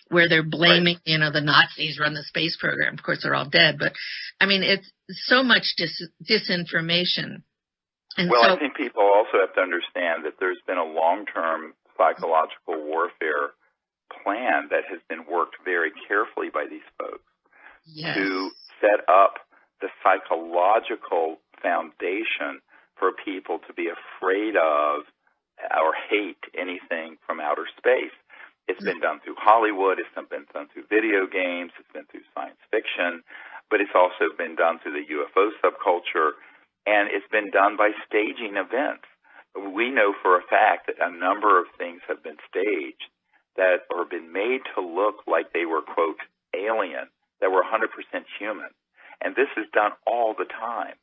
where they're blaming, right. The Nazis run the space program. Of course, they're all dead, but I mean, it's so much disinformation. And well, I think people also have to understand that there's been a long-term psychological warfare plan that has been worked very carefully by these folks to set up the psychological foundation for people to be afraid of or hate anything from outer space. It's been done through Hollywood, it's been done through video games, it's been through science fiction, but it's also been done through the UFO subculture, and it's been done by staging events. We know for a fact that a number of things have been staged that have been made to look like they were, quote, alien, that were 100% human. And this is done all the time.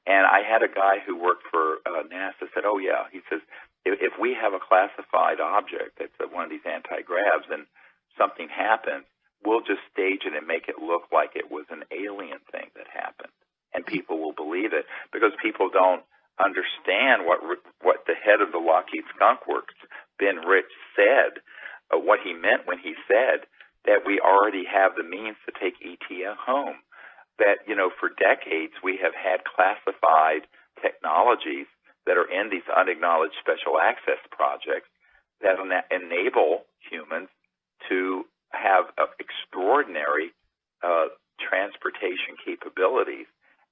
And I had a guy who worked for NASA said, oh, yeah, he says, if we have a classified object that's one of these anti-gravs and something happens, we'll just stage it and make it look like it was an alien thing that happened. And people will believe it because people don't understand what the head of the Lockheed Skunk Works, Ben Rich, said, what he meant when he said that we already have the means to take ET home. That, for decades we have had classified technologies that are in these unacknowledged special access projects that enable humans to have extraordinary transportation capabilities.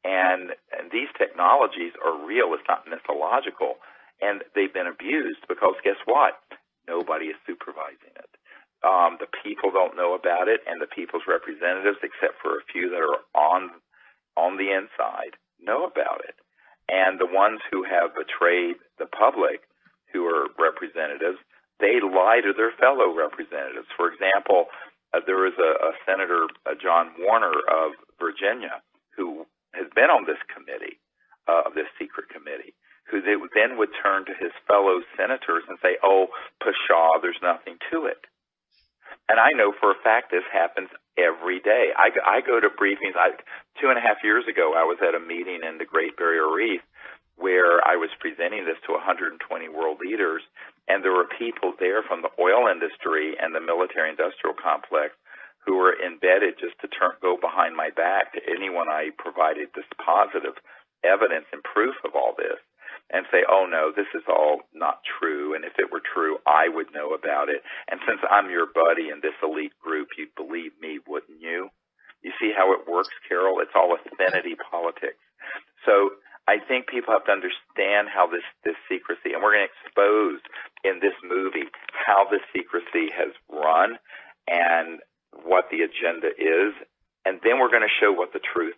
And these technologies are real. It's not mythological. And they've been abused because guess what? Nobody is supervising it. The people don't know about it, and the people's representatives, except for a few that are on the inside, know about it. And the ones who have betrayed the public, who are representatives, they lie to their fellow representatives. For example, there is a Senator, John Warner of Virginia, who has been on this committee, this secret committee, who then would turn to his fellow senators and say, oh, pshaw, there's nothing to it. And I know for a fact this happens every day. I go to briefings. 2.5 years ago, I was at a meeting in the Great Barrier Reef where I was presenting this to 120 world leaders, and there were people there from the oil industry and the military-industrial complex who were embedded just to go behind my back to anyone I provided this positive evidence and proof of all this, and say, oh, no, this is all not true, and if it were true, I would know about it. And since I'm your buddy in this elite group, you'd believe me, wouldn't you? You see how it works, Carol? It's all affinity politics. So I think people have to understand how this secrecy, and we're going to expose in this movie how this secrecy has run and what the agenda is, and then we're going to show what the truth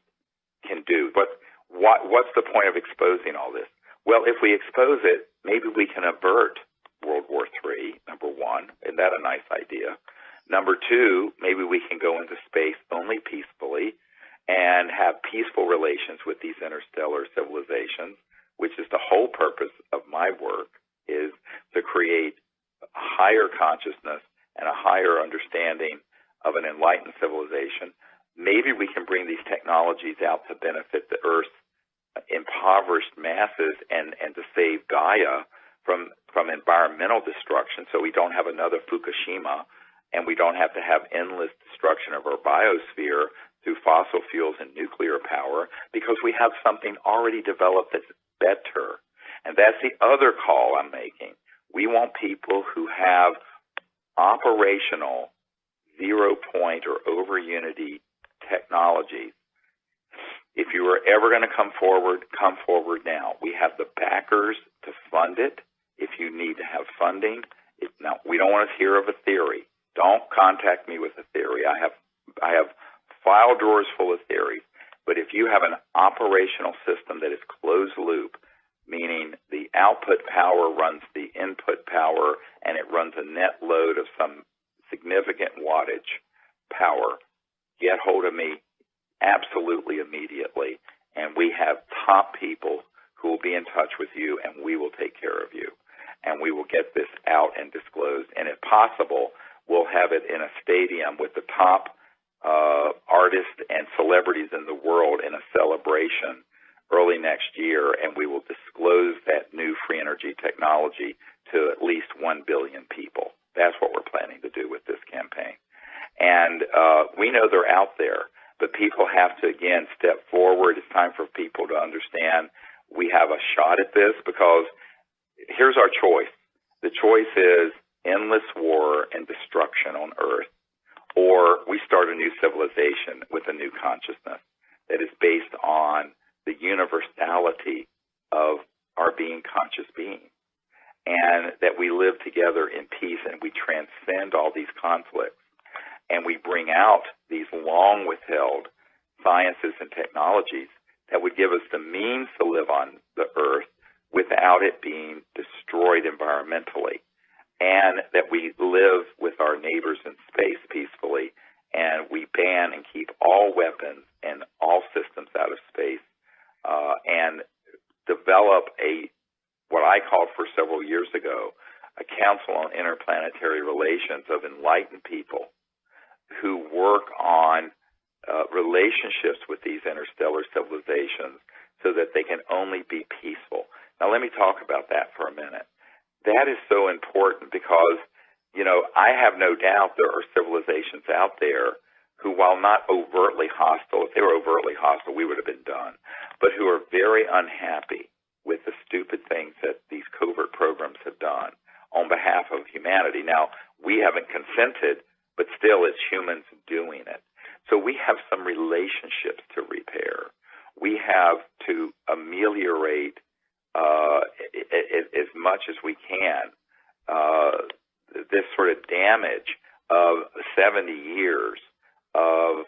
can do. But what's the point of exposing all this? Well, if we expose it, maybe we can avert World War III, number one. Isn't that a nice idea? Number two, maybe we can go into space only peacefully and have peaceful relations with these interstellar civilizations, which is the whole purpose of my work, is to create a higher consciousness and a higher understanding of an enlightened civilization. Maybe we can bring these technologies out to benefit the Earth's impoverished masses and to save Gaia from environmental destruction, so we don't have another Fukushima and we don't have to have endless destruction of our biosphere through fossil fuels and nuclear power, because we have something already developed that's better. And that's the other call I'm making. We want people who have operational 0-point or over unity technologies. If you are ever going to come forward now. We have the backers to fund it. If you need to have funding, now we don't want to hear of a theory. Don't contact me with a theory. I have file drawers full of theories. But if you have an operational system that is closed loop, meaning the output power runs the input power and it runs a net load of some significant wattage power, get hold of me absolutely immediately, and we have top people who will be in touch with you, and we will take care of you, and we will get this out and disclosed, and if possible, we'll have it in a stadium with the top artists and celebrities in the world in a celebration early next year, and we will disclose that new free energy technology to at least 1 billion people. That's what we're planning to do with this campaign. And we know they're out there, but people have to, again, step forward. It's time for people to understand we have a shot at this, because here's our choice. The choice is endless war and destruction on Earth, or we start a new civilization with a new consciousness that is based on the universality of our being conscious being, and that we live together in peace and we transcend all these conflicts, and we bring out these long withheld sciences and technologies that would give us the means to live on the Earth without it being destroyed environmentally, and that we live with our neighbors in space peacefully, and we ban and keep all weapons and all systems out of space, and develop what I called for several years ago, a Council on Interplanetary Relations of enlightened people who work on relationships with these interstellar civilizations so that they can only be peaceful. Now, let me talk about that for a minute. That is so important because, I have no doubt there are civilizations out there who, while not overtly hostile, if they were overtly hostile, we would have been done, but who are very unhappy with the stupid things that these covert programs have done on behalf of humanity. Now, we haven't consented, but still it's humans doing it. So we have some relationships to repair. We have to ameliorate as much as we can this sort of damage of 70 years of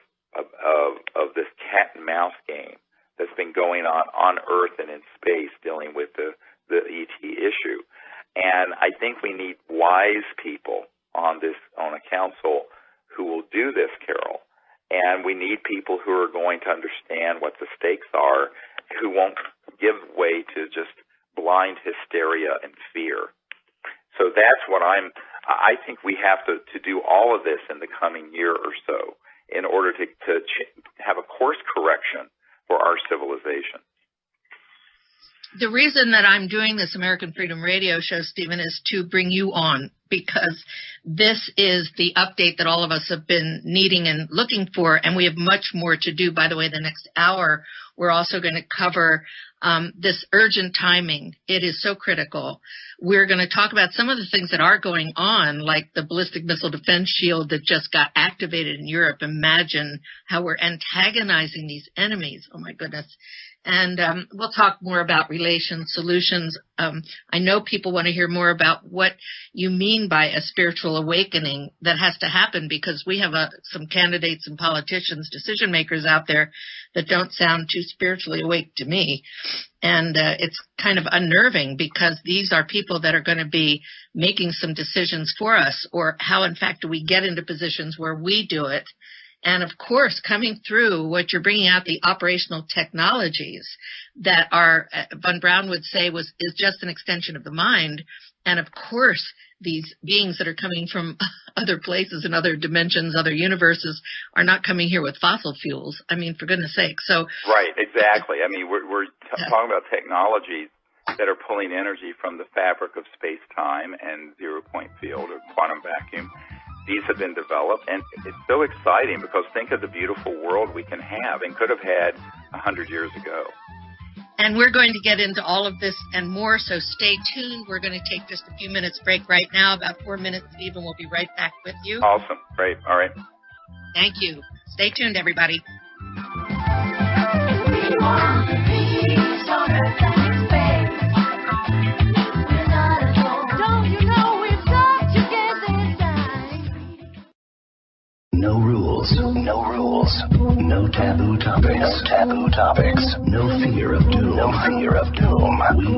this cat and mouse game that's been going on Earth and in space, dealing with the ET issue. And I think we need wise people on a council who will do this, Carol. And we need people who are going to understand what the stakes are, who won't give way to just blind hysteria and fear. So that's what I think we have to do all of this in the coming year or so in order to have a course correction for our civilization. The reason that I'm doing this American Freedom Radio show, Stephen, is to bring you on, because this is the update that all of us have been needing and looking for, and we have much more to do. By the way, the next hour, we're also going to cover this urgent timing. It is so critical. We're going to talk about some of the things that are going on, like the ballistic missile defense shield that just got activated in Europe. Imagine how we're antagonizing these enemies. Oh, my goodness. And we'll talk more about relations, solutions. I know people want to hear more about what you mean by a spiritual awakening that has to happen, because we have some candidates and politicians, decision makers out there that don't sound too spiritually awake to me. And it's kind of unnerving, because these are people that are going to be making some decisions for us, or how, in fact, do we get into positions where we do it. And, of course, coming through what you're bringing out, the operational technologies that are, Von Braun would say, is just an extension of the mind. And, of course, these beings that are coming from other places and other dimensions, other universes, are not coming here with fossil fuels. I mean, for goodness sake. So right, exactly. I mean, we're talking about technologies that are pulling energy from the fabric of space-time and zero-point field or quantum vacuum. These have been developed, and it's so exciting, because think of the beautiful world we can have and could have had 100 years ago. And we're going to get into all of this and more, so stay tuned. We're going to take just a few minutes break right now, about 4 minutes, Stephen. We'll be right back with you. Awesome. Great. All right. Thank you. Stay tuned, everybody. No rules, no rules, no taboo topics, no fear of doom, We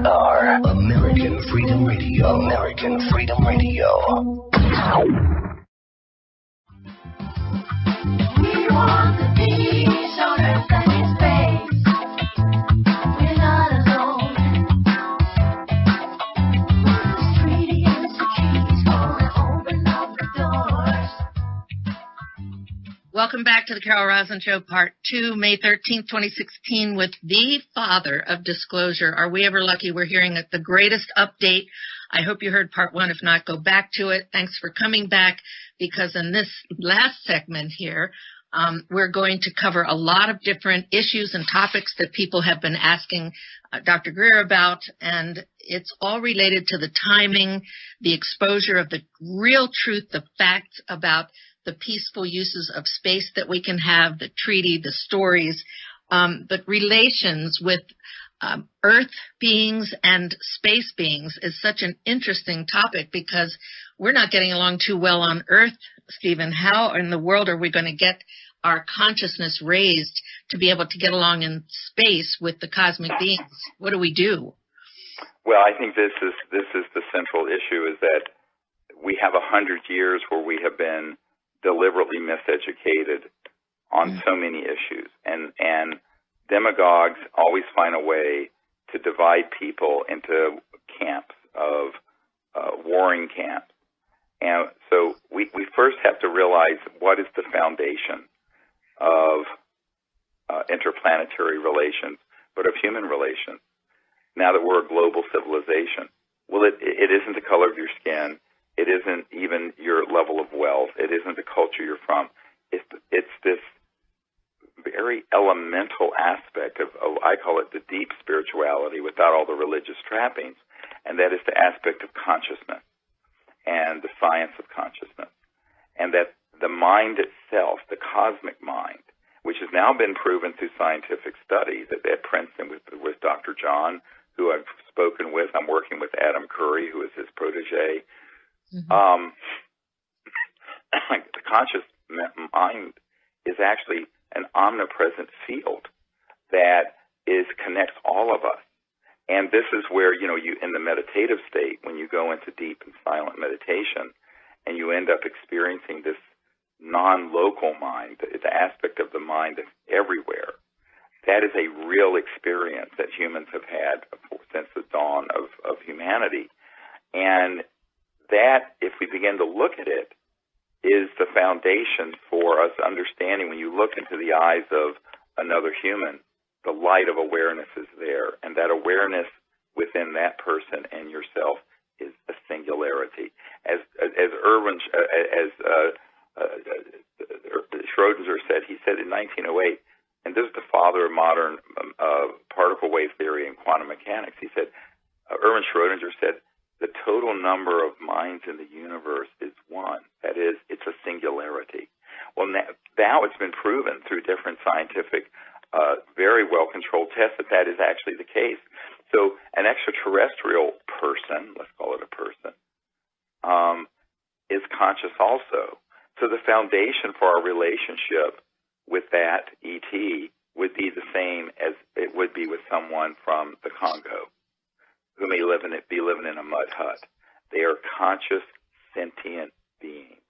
are American Freedom Radio. American Freedom Radio. We want the peace on earth and in space. We're not alone. The street against the trees, gonna open up the doors. Welcome back back to the Carol Rosin Show, Part 2, May 13th, 2016, with the father of disclosure. Are we ever lucky? We're hearing the greatest update. I hope you heard Part 1. If not, go back to it. Thanks for coming back, because in this last segment here, we're going to cover a lot of different issues and topics that people have been asking Dr. Greer about, and it's all related to the timing, the exposure of the real truth, the facts about the peaceful uses of space that we can have, the treaty, the stories, but relations with Earth beings and space beings is such an interesting topic, because we're not getting along too well on Earth, Stephen. How in the world are we going to get our consciousness raised to be able to get along in space with the cosmic beings? What do we do? Well, I think this is the central issue, is that we have 100 years where we have been deliberately miseducated on so many issues, and demagogues always find a way to divide people into camps of warring camps. And so we first have to realize what is the foundation of interplanetary relations, but of human relations, now that we're a global civilization. Well, it isn't the color of your skin. It isn't even your level of wealth. It isn't the culture you're from. It's this very elemental aspect of, I call it the deep spirituality without all the religious trappings, and that is the aspect of consciousness and the science of consciousness. And that the mind itself, the cosmic mind, which has now been proven through scientific studies at Princeton with Dr. John, who I've spoken with. I'm working with Adam Curry, who is his protege. Mm-hmm. The conscious mind is actually an omnipresent field that connects all of us. And this is where, you in the meditative state, when you go into deep and silent meditation, and you end up experiencing this non-local mind, the aspect of the mind that's everywhere, that is a real experience that humans have had since the dawn of humanity. And that, if we begin to look at it, is the foundation for us understanding. When you look into the eyes of another human, the light of awareness is there, and that awareness within that person and yourself is a singularity. As Schrodinger said, he said in 1908, and this is the father of modern particle wave theory and quantum mechanics. He said, Erwin Schrodinger said, the total number of minds in the universe is one. That is, it's a singularity. Well, now it's been proven through different scientific, very well-controlled tests that is actually the case. So an extraterrestrial person, let's call it a person, is conscious also. So the foundation for our relationship with that ET would be the same as it would be with someone from the Congo, who may be living in a mud hut. They are conscious, sentient beings.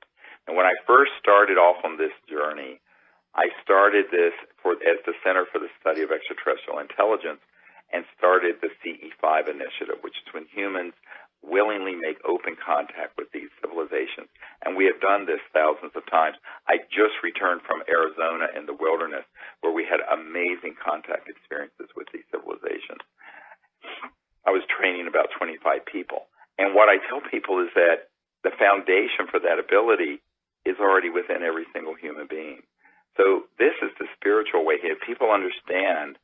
And when I first started off on this journey, I started this as the Center for the Study of Extraterrestrial Intelligence, and started the CE5 initiative, which is when humans willingly make open contact with these civilizations. And we have done this thousands of times. I just returned from Arizona in the wilderness, where we had amazing contact experiences with these civilizations. I was training about 25 people. And what I tell people is that the foundation for that ability is already within every single human being. So this is the spiritual way. If people understand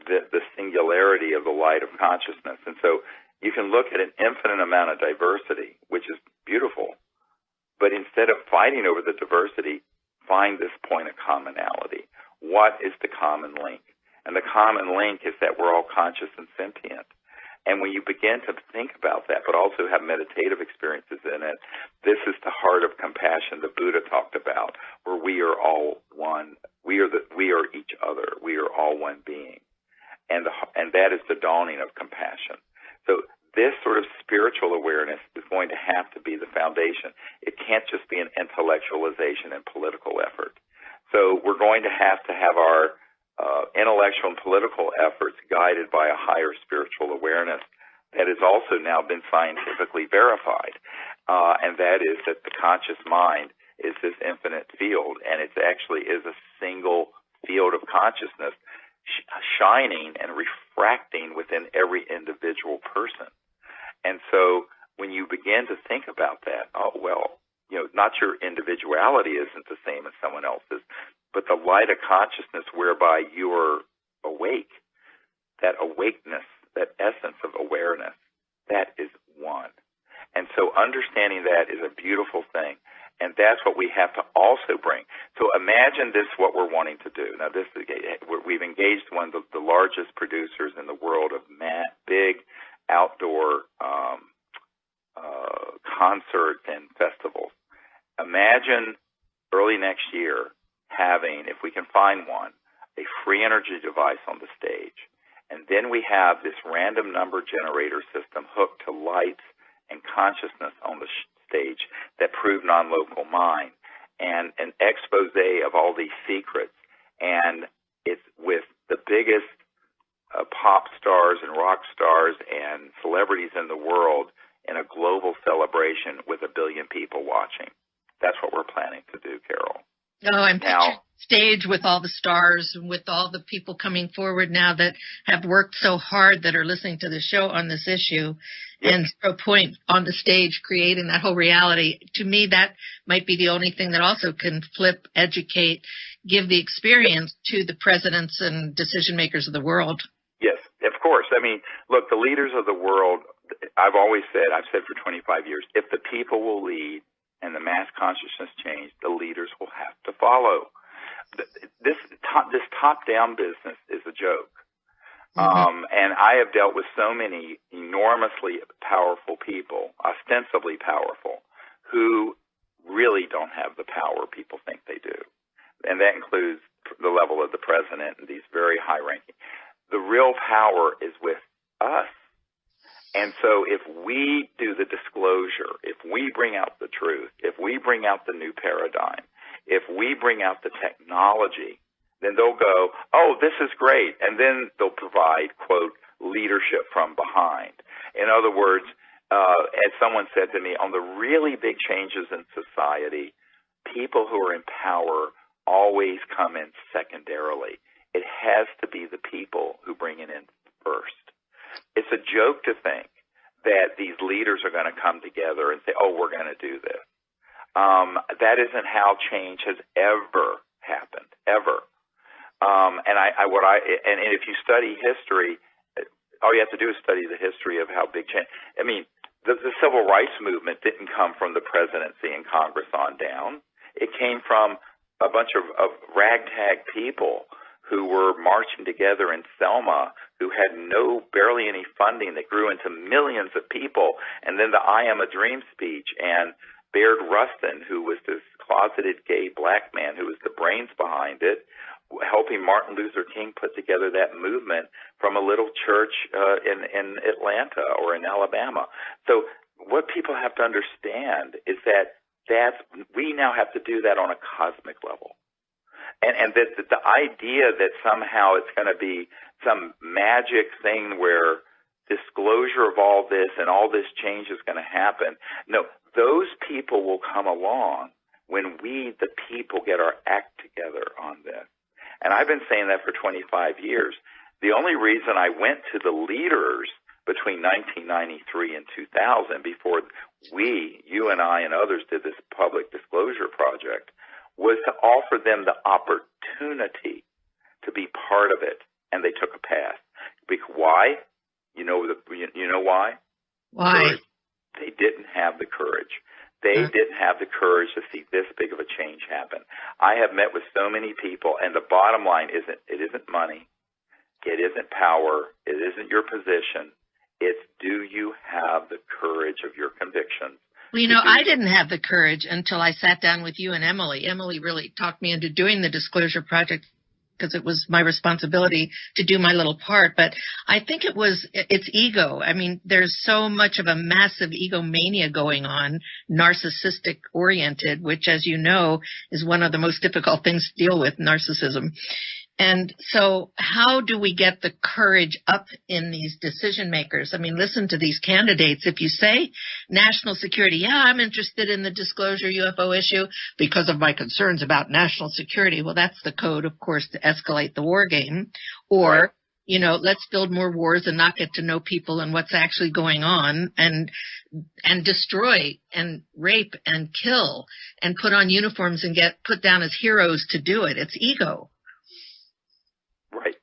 the singularity of the light of consciousness. And so you can look at an infinite amount of diversity, which is beautiful, but instead of fighting over the diversity, find this point of commonality. What is the common link? And the common link is that we're all conscious and sentient. And when you begin to think about that, but also have meditative experiences in it, this is the heart of compassion the Buddha talked about, where we are all one. We are each other. We are all one being. And that is the dawning of compassion. So this sort of spiritual awareness is going to have to be the foundation. It can't just be an intellectualization and political effort. So we're going to have our intellectual and political efforts guided by a higher spiritual awareness that has also now been scientifically verified. And that is that the conscious mind is this infinite field, and it actually is a single field of consciousness shining and refracting within every individual person. And so when you begin to think about that, oh, well, not your individuality isn't the same as someone else's, but the light of consciousness whereby you are awake, that awakeness, that essence of awareness, that is one. And so understanding that is a beautiful thing. And that's what we have to also bring. So imagine this, what we're wanting to do. Now, we've engaged one of the largest producers in the world of big outdoor concerts and festivals. Imagine early next year having, if we can find one, a free energy device on the stage. And then we have this random number generator system hooked to lights and consciousness on the stage that prove non-local mind, and an expose of all these secrets. And it's with the biggest pop stars and rock stars and celebrities in the world in a global celebration with 1 billion people watching. That's what we're planning to do, Carol. Oh, I'm picturing stage with all the stars and with all the people coming forward now that have worked so hard that are listening to the show on this issue. Yep. And Zero Point on the stage creating that whole reality. To me, that might be the only thing that also can flip, educate, give the experience to the presidents and decision makers of the world. Yes, of course. I mean, look, the leaders of the world, I've said for 25 years, if the people will lead and the mass consciousness change, the leaders will have to follow. This top-down business is a joke. Mm-hmm. And I have dealt with so many enormously powerful people, ostensibly powerful, who really don't have the power people think they do. And that includes the level of the president and these very high-ranking. The real power is with us. And so if we do the disclosure, if we bring out the truth, if we bring out the new paradigm, if we bring out the technology, then they'll go, oh, this is great. And then they'll provide, quote, leadership from behind. In other words, as someone said to me, on the really big changes in society, people who are in power always come in secondarily. It has to be the people who bring it in first. It's a joke to think that these leaders are going to come together and say, oh, we're going to do this. That isn't how change has ever happened, ever. And if you study history, all you have to do is study the history of how big change. I mean, the civil rights movement didn't come from the presidency and Congress on down. It came from a bunch of ragtag people who were marching together in Selma, who had barely any funding, that grew into millions of people. And then the I Am a Dream speech, and Baird Rustin, who was this closeted gay black man who was the brains behind it, helping Martin Luther King put together that movement from a little church in Atlanta or in Alabama. So what people have to understand is that we now have to do that on a cosmic level. And that the idea that somehow it's going to be some magic thing where disclosure of all this and all this change is going to happen. No, those people will come along when we, the people, get our act together on this. And I've been saying that for 25 years. The only reason I went to the leaders between 1993 and 2000, before you and I and others did this public disclosure project, was to offer them the opportunity to be part of it, and they took a pass. Why? You know why? Why? Courage. They didn't have the courage. They didn't have the courage to see this big of a change happen. I have met with so many people, and the bottom line isn't money, it isn't power, it isn't your position. It's, do you have the courage of your convictions? Well, I didn't have the courage until I sat down with you and Emily. Emily really talked me into doing the disclosure project because it was my responsibility to do my little part. But I think it's ego. I mean, there's so much of a massive egomania going on, narcissistic oriented, which, as you know, is one of the most difficult things to deal with, narcissism. And so how do we get the courage up in these decision makers? I mean, listen to these candidates. If you say national security, yeah, I'm interested in the disclosure UFO issue because of my concerns about national security. Well, that's the code, of course, to escalate the war game. Or, let's build more wars and not get to know people and what's actually going on and destroy and rape and kill and put on uniforms and get put down as heroes to do it. It's ego. Right.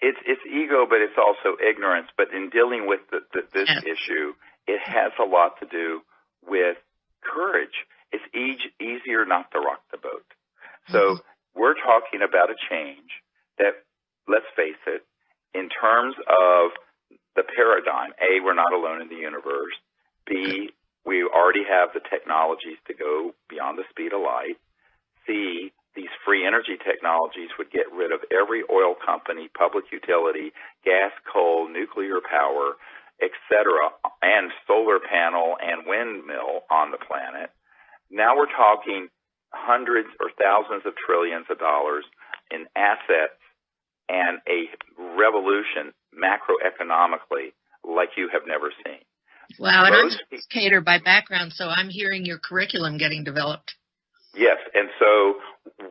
It's ego, but it's also ignorance. But in dealing with this issue, it has a lot to do with courage. It's easier not to rock the boat. So we're talking about a change that, let's face it, in terms of the paradigm, A, we're not alone in the universe. B, we already have the technologies to go beyond the speed of light. C, these free energy technologies would get rid of every oil company, public utility, gas, coal, nuclear power, etc., and solar panel and windmill on the planet. Now we're talking hundreds or thousands of trillions of dollars in assets and a revolution macroeconomically like you have never seen. Wow, and I'm an educator by background, so I'm hearing your curriculum getting developed. Yes, and so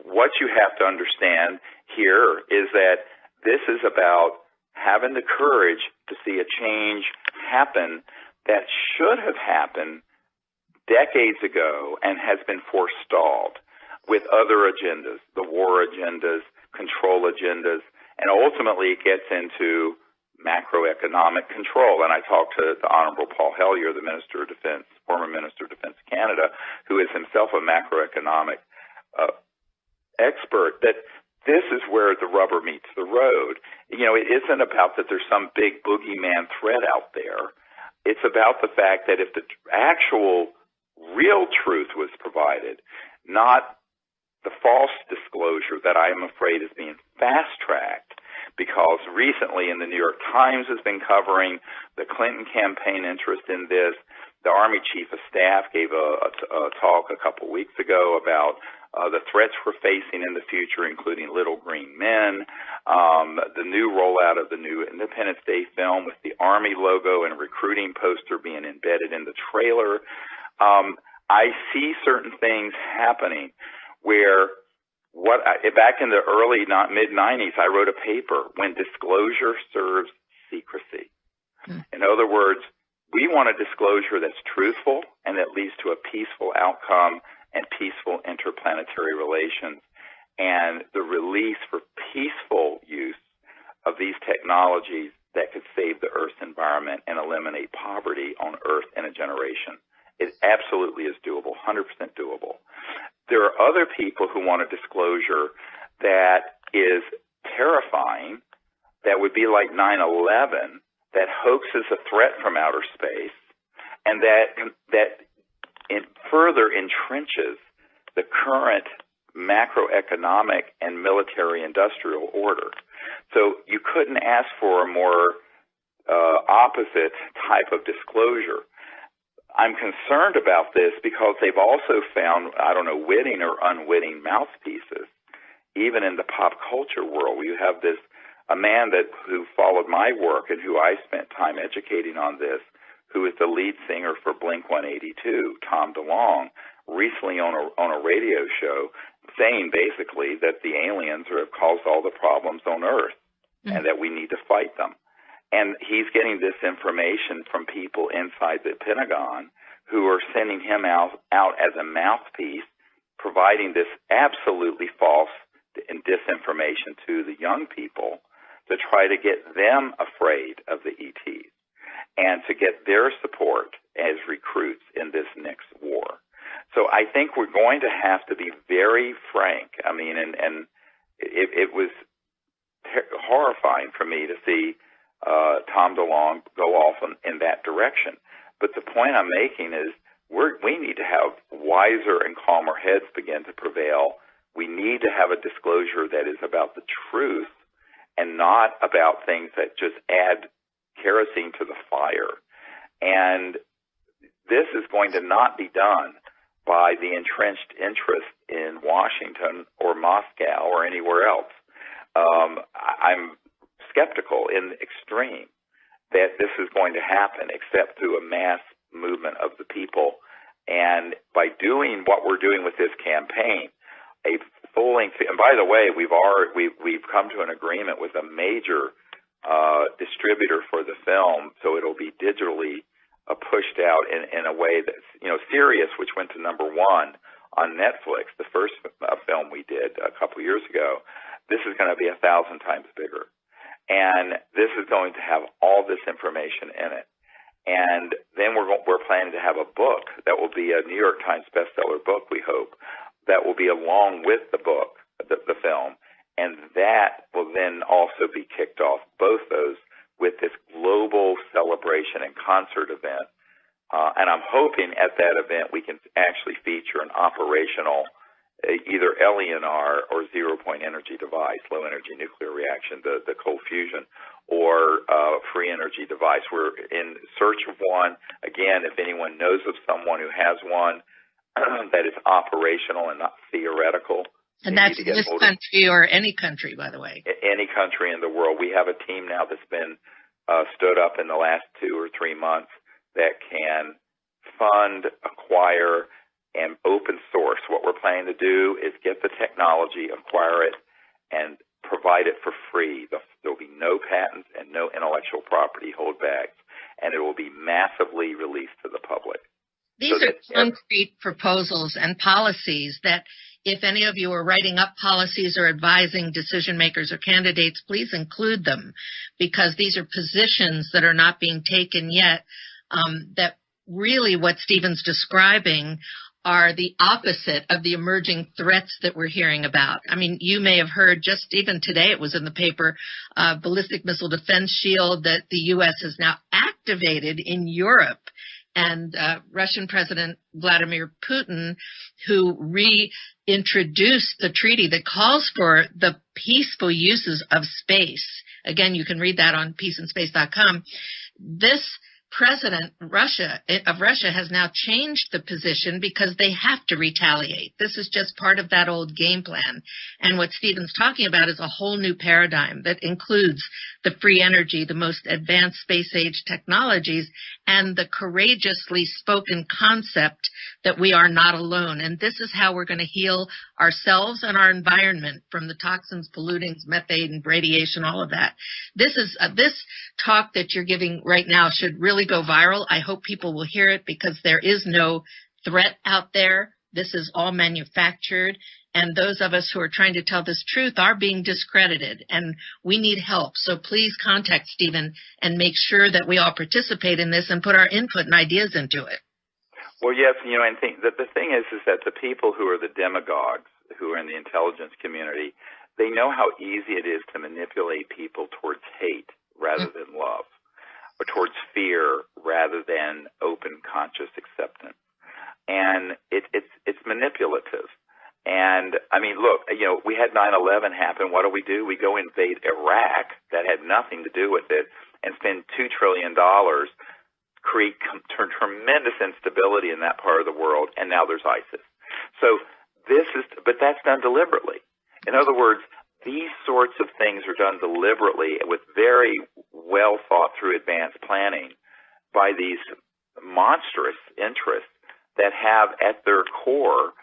what you have to understand here is that this is about having the courage to see a change happen that should have happened decades ago and has been forestalled with other agendas, the war agendas, control agendas, and ultimately it gets into macroeconomic control. And I talked to the Honorable Paul Hellyer, the Minister of Defense, former Minister of Defense of Canada, who is himself a macroeconomic expert, that this is where the rubber meets the road. It isn't about that there's some big boogeyman threat out there. It's about the fact that if the actual real truth was provided, not the false disclosure that I am afraid is being fast-tracked, because recently in the New York Times has been covering the Clinton campaign interest in this. The Army Chief of Staff gave a talk a couple weeks ago about the threats we're facing in the future, including little green men, the new rollout of the new Independence Day film with the Army logo and recruiting poster being embedded in the trailer. I see certain things happening where back in the early, mid-90s, I wrote a paper, When Disclosure Serves Secrecy. In other words, we want a disclosure that's truthful and that leads to a peaceful outcome and peaceful interplanetary relations, and the release for peaceful use of these technologies that could save the Earth's environment and eliminate poverty on Earth in a generation. It absolutely is doable, 100% doable. There are other people who want a disclosure that is terrifying, that would be like 9/11, that hoaxes a threat from outer space, and that further entrenches the current macroeconomic and military-industrial order. So you couldn't ask for a more opposite type of disclosure. I'm concerned about this because they've also found, witting or unwitting mouthpieces, even in the pop culture world. You have a man who followed my work and who I spent time educating on this, who is the lead singer for Blink-182, Tom DeLonge, recently on a radio show saying basically that the aliens have caused all the problems on Earth and that we need to fight them. And he's getting this information from people inside the Pentagon who are sending him out as a mouthpiece, providing this absolutely false and disinformation to the young people to try to get them afraid of the ETs and to get their support as recruits in this next war. So I think we're going to have to be very frank. I mean, and it was horrifying for me to see Tom DeLonge go off in that direction. But the point I'm making is we need to have wiser and calmer heads begin to prevail. We need to have a disclosure that is about the truth and not about things that just add kerosene to the fire. And this is going to not be done by the entrenched interest in Washington or Moscow or anywhere else. I'm skeptical in the extreme that this is going to happen except through a mass movement of the people. And by doing what we're doing with this campaign, a full-length, and by the way, we've come to an agreement with a major distributor for the film, so it'll be digitally pushed out in a way that's, serious, which went to #1 on Netflix, the first film we did a couple years ago. This is going to be 1,000 times bigger. And this is going to have all this information in it. And then we're planning to have a book that will be a New York Times bestseller book, we hope, that will be along with the book, the film. And that will then also be kicked off, both those, with this global celebration and concert event. And I'm hoping at that event we can actually feature an operational either LENR or zero-point energy device, low-energy nuclear reaction, the cold fusion, or free energy device. We're in search of one. Again, if anyone knows of someone who has one that is operational and not theoretical. And that's this country or any country, by the way. Any country in the world. We have a team now that's been stood up in the last 2 or 3 months that can fund, acquire, and open source. What we're planning to do is get the technology, acquire it, and provide it for free. There'll be no patents and no intellectual property holdbacks, and it will be massively released to the public. These are concrete proposals and policies that if any of you are writing up policies or advising decision makers or candidates, please include them, because these are positions that are not being taken yet, that really what Stephen's describing are the opposite of the emerging threats that we're hearing about. I mean, you may have heard just even today, it was in the paper, ballistic missile defense shield that the U.S. has now activated in Europe. And Russian President Vladimir Putin, who reintroduced the treaty that calls for the peaceful uses of space. Again, you can read that on peaceandspace.com. This president of Russia has now changed the position because they have to retaliate. This is just part of that old game plan. And what Stephen's talking about is a whole new paradigm that includes the free energy, the most advanced space age technologies, and the courageously spoken concept that we are not alone. And this is how we're going to heal ourselves and our environment from the toxins, pollutants, methane, radiation, all of that. This talk that you're giving right now should really go viral. I hope people will hear it, because there is no threat out there. This is all manufactured. And those of us who are trying to tell this truth are being discredited, and we need help. So please contact Stephen and make sure that we all participate in this and put our input and ideas into it. Well, yes, and the thing is that the people who are the demagogues, who are in the intelligence community, they know how easy it is to manipulate people towards hate rather than love, or towards fear rather than open conscious acceptance. And it's manipulative. And I mean, look, we had 9/11 happen. What do? We go invade Iraq, that had nothing to do with it, and spend $2 trillion, create tremendous instability in that part of the world, and now there's ISIS. So but that's done deliberately. In other words, these sorts of things are done deliberately with very well thought through advanced planning by these monstrous interests that have at their core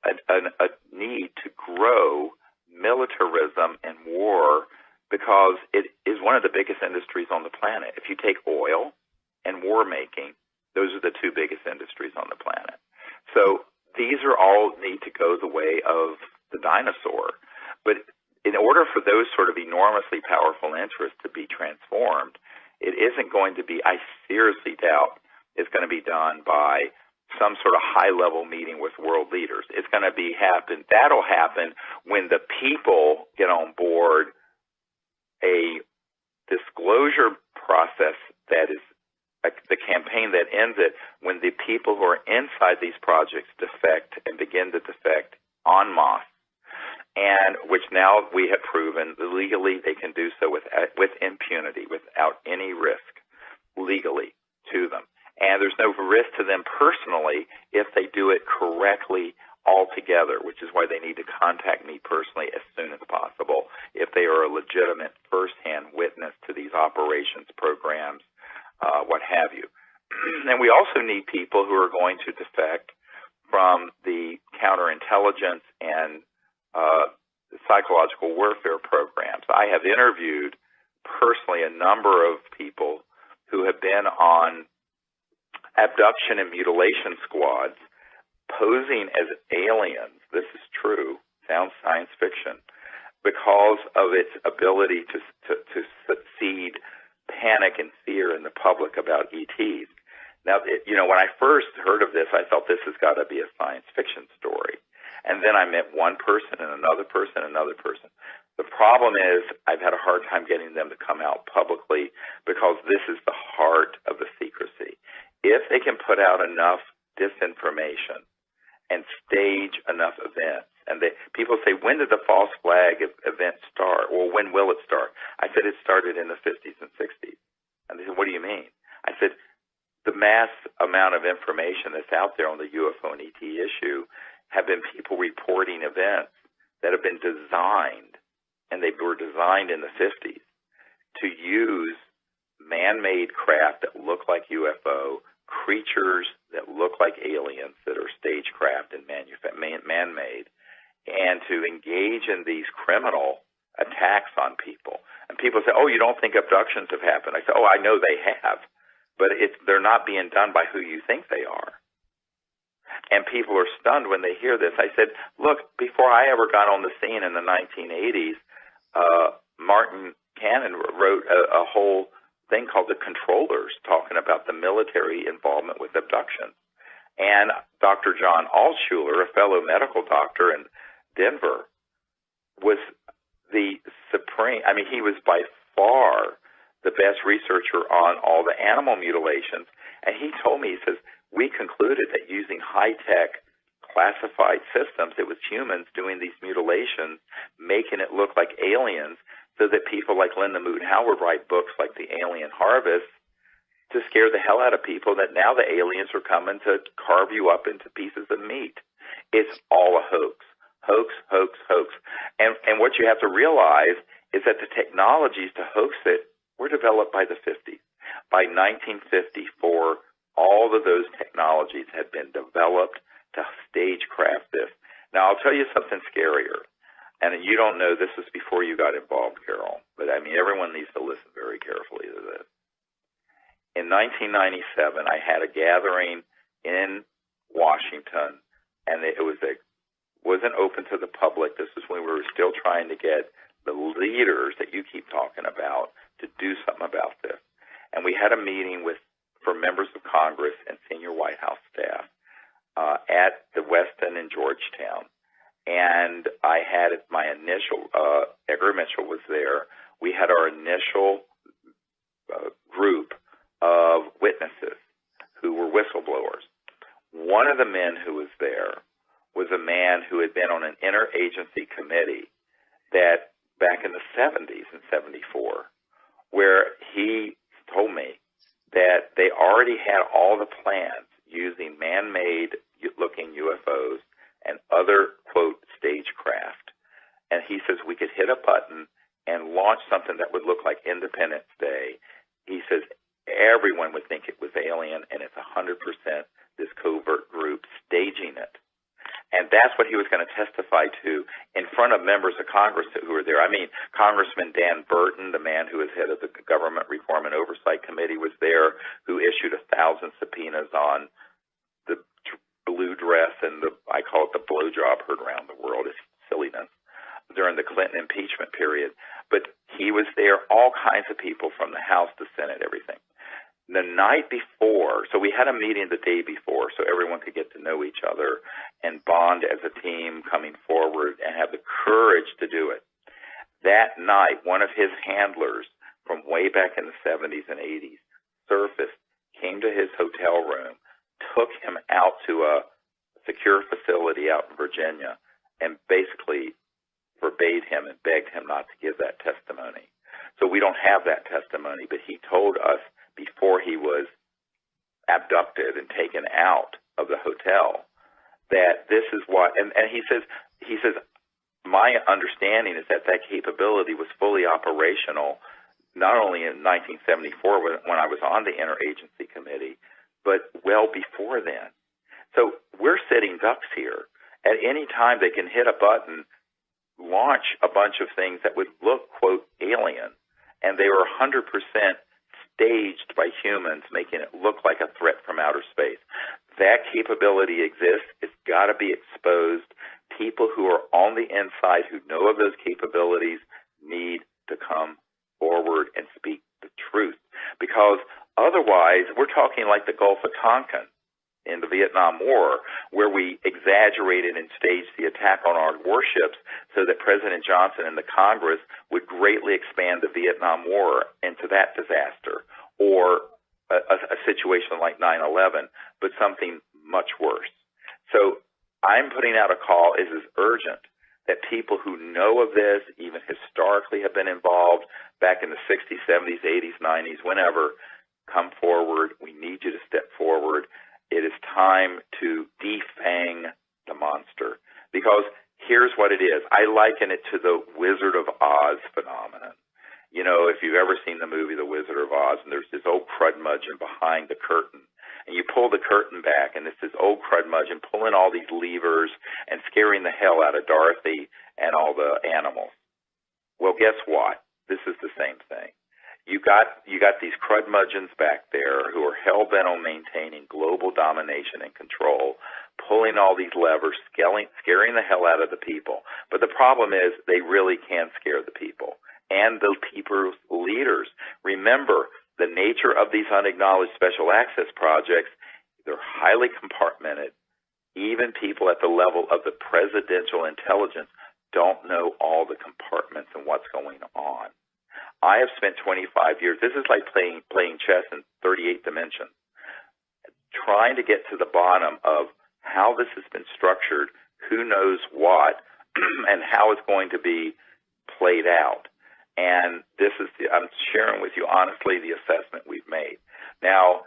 a need to grow militarism and war, because it is one of the biggest industries on the planet. If you take oil and war making, those are the two biggest industries on the planet. So these are all need to go the way of the dinosaur. But in order for those sort of enormously powerful interests to be transformed, it isn't going to be, I seriously doubt, it's going to be done by some sort of high-level meeting with world leaders. It's going to that'll happen when the people get on board a disclosure process that is the campaign that ends it, when the people who are inside these projects defect and begin to defect en masse, and which now we have proven legally they can do so with impunity, without any risk legally to them. And there's no risk to them personally if they do it correctly altogether, which is why they need to contact me personally as soon as possible if they are a legitimate first-hand witness to these operations, programs, what have you. And we also need people who are going to defect from the counterintelligence and psychological warfare programs. I have interviewed personally a number of people who have been on abduction and mutilation squads posing as aliens. This is true. Sounds science fiction. Because of its ability to seed panic and fear in the public about ETs. Now, when I first heard of this, I thought this has got to be a science fiction story. And then I met one person and another person and another person. The problem is I've had a hard time getting them to come out publicly because this is the heart of the secrecy. If they can put out enough disinformation and stage enough events, and people say, when did the false flag event start? Well, when will it start? I said it started in the 50s and 60s. And they said, what do you mean? I said, the mass amount of information that's out there on the UFO and ET issue have been people reporting events that have been designed, and they were designed in the 50s, to use man-made craft that look like UFO, creatures that look like aliens that are stagecraft and man-made, and to engage in these criminal attacks on people. And people say, oh, you don't think abductions have happened? I say, oh, I know they have, but they're not being done by who you think they are. And people are stunned when they hear this. I said, look, before I ever got on the scene in the 1980s, Martin Cannon wrote a whole thing called The Controllers, talking about the military involvement with abduction. And Dr. John Altshuler, a fellow medical doctor in Denver, was the supreme, he was by far the best researcher on all the animal mutilations. And he told me, he says, we concluded that using high-tech classified systems, it was humans doing these mutilations, making it look like aliens, so that people like Linda Moot Howard write books like The Alien Harvest to scare the hell out of people that now the aliens are coming to carve you up into pieces of meat. It's all a hoax. Hoax, hoax, hoax. And what you have to realize is that the technologies to hoax it were developed by the 50s. By 1954, all of those technologies had been developed to stagecraft this. Now, I'll tell you something scarier. And you don't know, this was before you got involved, Carol, but everyone needs to listen very carefully to this. In 1997, I had a gathering in Washington, and it wasn't open to the public. This is when we were still trying to get the leaders that you keep talking about to do something about this. And we had a meeting for members of Congress and senior White House staff at the Westin in Georgetown. And I had my initial, Edgar Mitchell was there. We had our initial group of witnesses who were whistleblowers. One of the men who was there was a man who had been on an interagency committee that back in the 70s, in 74, where he told me that they already had all the plans using man-made looking UFOs and other, quote, stagecraft. And he says we could hit a button and launch something that would look like Independence Day. He says everyone would think it was alien, and it's 100% this covert group staging it. And that's what he was going to testify to in front of members of Congress who were there. Congressman Dan Burton, the man who was head of the Government Reform and Oversight Committee, was there, who issued 1,000 subpoenas on the blue dress and I call it the blowjob heard around the world. It's silliness during the Clinton impeachment period. But he was there, all kinds of people from the House, the Senate, everything. The night before, so we had a meeting the day before so everyone could get to know each other and bond as a team coming forward and have the courage to do it. That night, one of his handlers from way back in the 70s and 80s surfaced, came to his hotel room, took him out to a secure facility out in Virginia and basically forbade him and begged him not to give that testimony. So we don't have that testimony, but he told us before he was abducted and taken out of the hotel that this is what, and he says, my understanding is that that capability was fully operational not only in 1974 when I was on the Interagency Committee, but well before then. So we're sitting ducks here. At any time they can hit a button, launch a bunch of things that would look, quote, alien, and they were 100% staged by humans, making it look like a threat from outer space. That capability exists. It's got to be exposed. People who are on the inside who know of those capabilities need to come forward and speak the truth, because otherwise we're talking like the Gulf of Tonkin in the Vietnam War, where we exaggerated and staged the attack on our warships so that President Johnson and the Congress would greatly expand the Vietnam War into that disaster, or a situation like 9/11, but something much worse. So I'm putting out a call. It is urgent that people who know of this, even historically have been involved back in the 60s, 70s, 80s, 90s, whenever, come forward. We need you to step forward. It is time to defang the monster, because here's what it is. I liken it to the Wizard of Oz phenomenon. You know, if you've ever seen the movie The Wizard of Oz, and there's this old crudmudgeon behind the curtain, and you pull the curtain back, and it's this old crudmudgeon pulling all these levers and scaring the hell out of Dorothy and all the animals. Well, guess what? This is the same thing. You got these crudmudgeons back there who are hell-bent on maintaining global domination and control, pulling all these levers, scaring the hell out of the people. But the problem is they really can scare the people and the people's leaders. Remember, the nature of these unacknowledged special access projects, they're highly compartmented. Even people at the level of the presidential intelligence don't know all the compartments and what's going on. I have spent 25 years, this is like playing chess in 38 dimensions, trying to get to the bottom of how this has been structured, who knows what, and how it's going to be played out. And this is I'm sharing with you honestly the assessment we've made. Now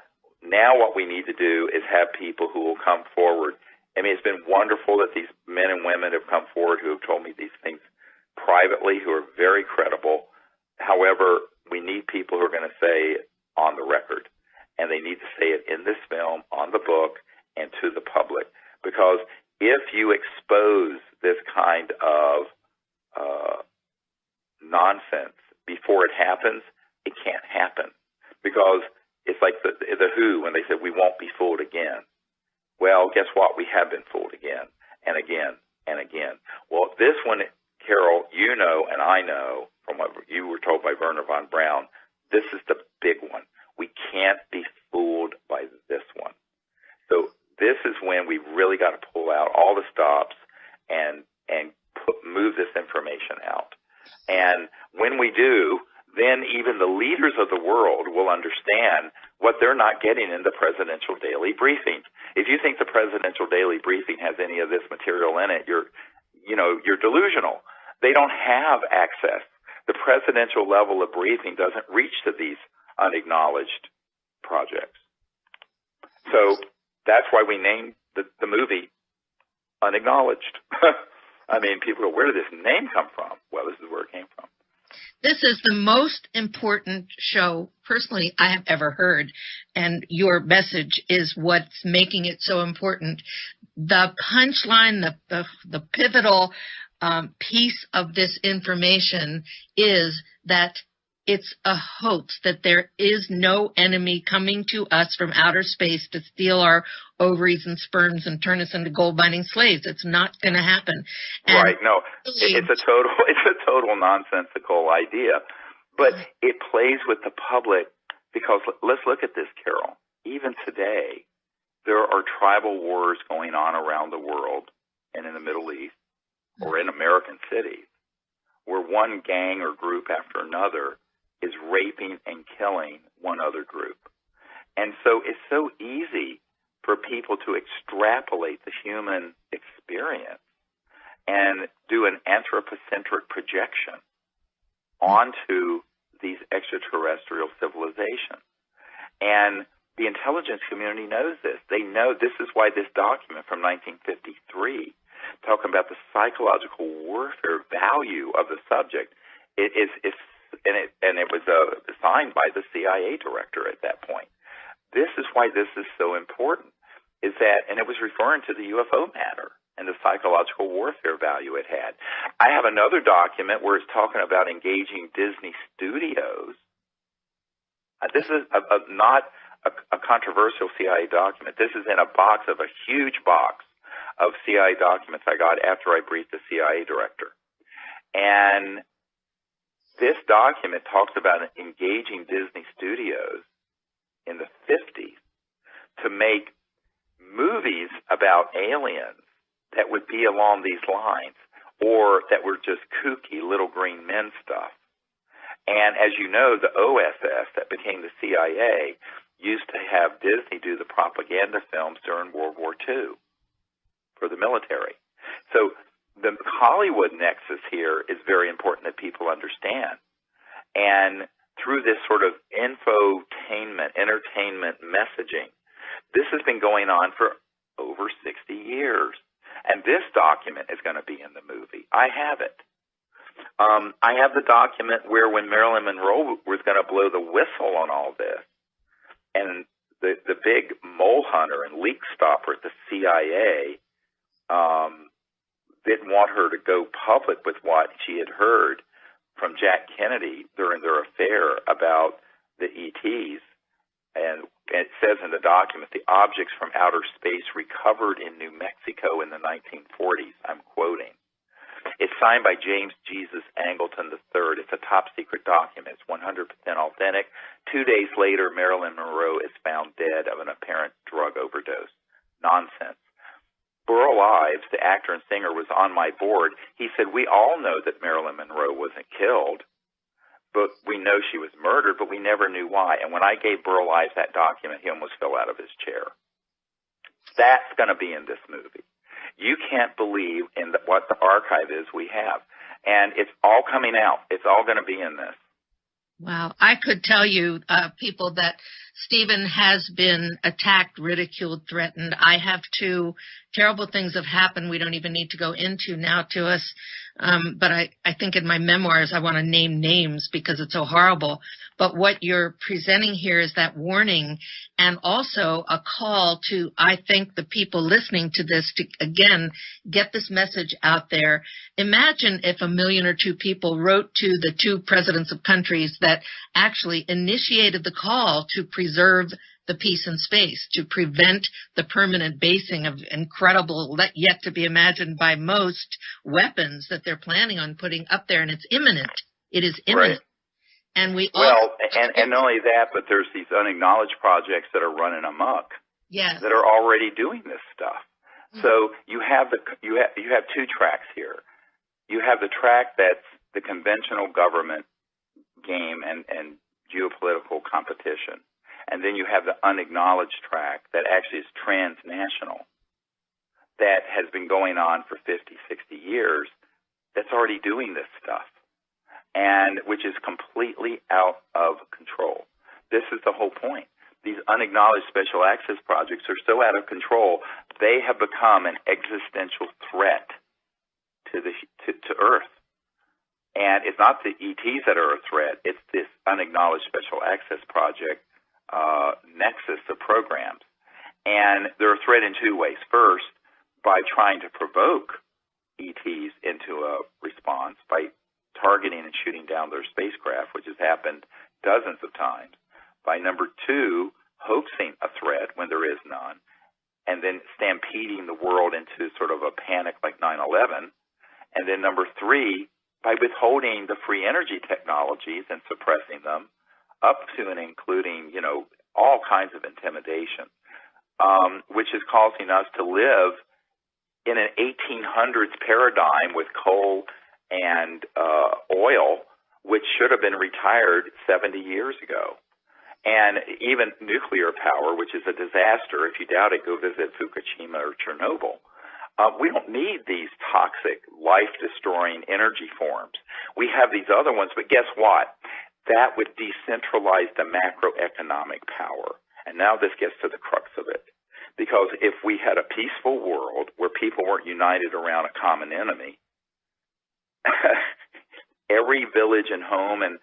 what we need to do is have people who will come forward. I mean, it's been wonderful that these men and women have come forward who have told me these things privately, who are very credible. However, we need people who are going to say it on the record, and they need to say it in this film, on the book, and to the public. Because if you expose this kind of nonsense before it happens, it can't happen. Because it's like the Who when they said we won't be fooled again. Well, guess what? We have been fooled again and again and again. Well, this one, Carol, you know, and I know from what you were told by Werner von Braun, this is the big one. We can't be fooled by this one. So this is when we really got to pull out all the stops and move this information out. And when we do, then even the leaders of the world will understand what they're not getting in the presidential daily briefing. If you think the presidential daily briefing has any of this material in it, you're delusional. They don't have access. The presidential level of briefing doesn't reach to these unacknowledged projects. So that's why we named the movie Unacknowledged. I mean, people go, where did this name come from? Well, this is where it came from. This is the most important show, personally, I have ever heard, and your message is what's making it so important. The punchline, the pivotal piece of this information is that it's a hoax, that there is no enemy coming to us from outer space to steal our ovaries and sperms and turn us into gold mining slaves. It's not going to happen. And right. No, it's a total nonsensical idea, but it plays with the public because let's look at this, Carol. Even today, there are tribal wars going on around the world and in the Middle East or in American cities where one gang or group after another is raping and killing one other group. And so it's so easy for people to extrapolate the human experience and do an anthropocentric projection onto these extraterrestrial civilizations. And the intelligence community knows this. They know this is why this document from 1953 talking about the psychological warfare value of the subject. It was signed by the CIA director at that point. This is why this is so important, is that, and it was referring to the UFO matter and the psychological warfare value it had. I have another document where it's talking about engaging Disney Studios. This is not a controversial CIA document. This is in a huge box of CIA documents I got after I briefed the CIA director. And this document talks about engaging Disney Studios in the 50s to make movies about aliens that would be along these lines, or that were just kooky little green men stuff. And as you know, the OSS that became the CIA used to have Disney do the propaganda films during World War II for the military. So the Hollywood nexus here is very important that people understand. And through this sort of infotainment, entertainment messaging, this has been going on for over 60 years. And this document is going to be in the movie. I have it. I have the document where when Marilyn Monroe was going to blow the whistle on all this, and the big mole hunter and leak stopper at the CIA didn't want her to go public with what she had heard from Jack Kennedy during their affair about the ETs. And it says in the document, the objects from outer space recovered in New Mexico in the 1940s. I'm quoting. It's signed by James Jesus Angleton III. It's a top secret document. It's 100% authentic. 2 days later, Marilyn Monroe is found dead of an apparent drug overdose. Nonsense. Burl Ives, the actor and singer, was on my board. He said, we all know that Marilyn Monroe wasn't killed, but we know she was murdered, but we never knew why. And when I gave Burl Ives that document, he almost fell out of his chair. That's going to be in this movie. You can't believe in what the archive is we have. And it's all coming out. It's all going to be in this. Wow. I could tell you, people, that Stephen has been attacked, ridiculed, threatened. I have too. Terrible things have happened we don't even need to go into now to us. But I think in my memoirs I want to name names because it's so horrible. But what you're presenting here is that warning, and also a call to, I think, the people listening to this to, again, get this message out there. Imagine if 1 million or 2 people wrote to the 2 presidents of countries that actually initiated the call to preserve the peace in space, to prevent the permanent basing of incredible, yet to be imagined by most, weapons that they're planning on putting up there. And it's imminent. It is imminent. Right. And we and not only that, but there's these unacknowledged projects that are running amok. Yes. That are already doing this stuff. Mm-hmm. So you have 2 tracks here. You have the track that's the conventional government game and geopolitical competition. And then you have the unacknowledged track that actually is transnational, that has been going on for 50, 60 years, that's already doing this stuff, and which is completely out of control. This is the whole point. These unacknowledged special access projects are so out of control, they have become an existential threat to Earth. And it's not the ETs that are a threat, it's this unacknowledged special access project nexus of programs. And they're a threat in 2 ways. First, by trying to provoke ETs into a response by targeting and shooting down their spacecraft, which has happened dozens of times. By number 2, hoaxing a threat when there is none, and then stampeding the world into sort of a panic like 9/11. And then number 3, by withholding the free energy technologies and suppressing them, up to and including, all kinds of intimidation, which is causing us to live in an 1800s paradigm with coal and oil, which should have been retired 70 years ago. And even nuclear power, which is a disaster. If you doubt it, go visit Fukushima or Chernobyl. We don't need these toxic, life-destroying energy forms. We have these other ones, but guess what? That would decentralize the macroeconomic power. And now this gets to the crux of it. Because if we had a peaceful world where people weren't united around a common enemy, every village and home and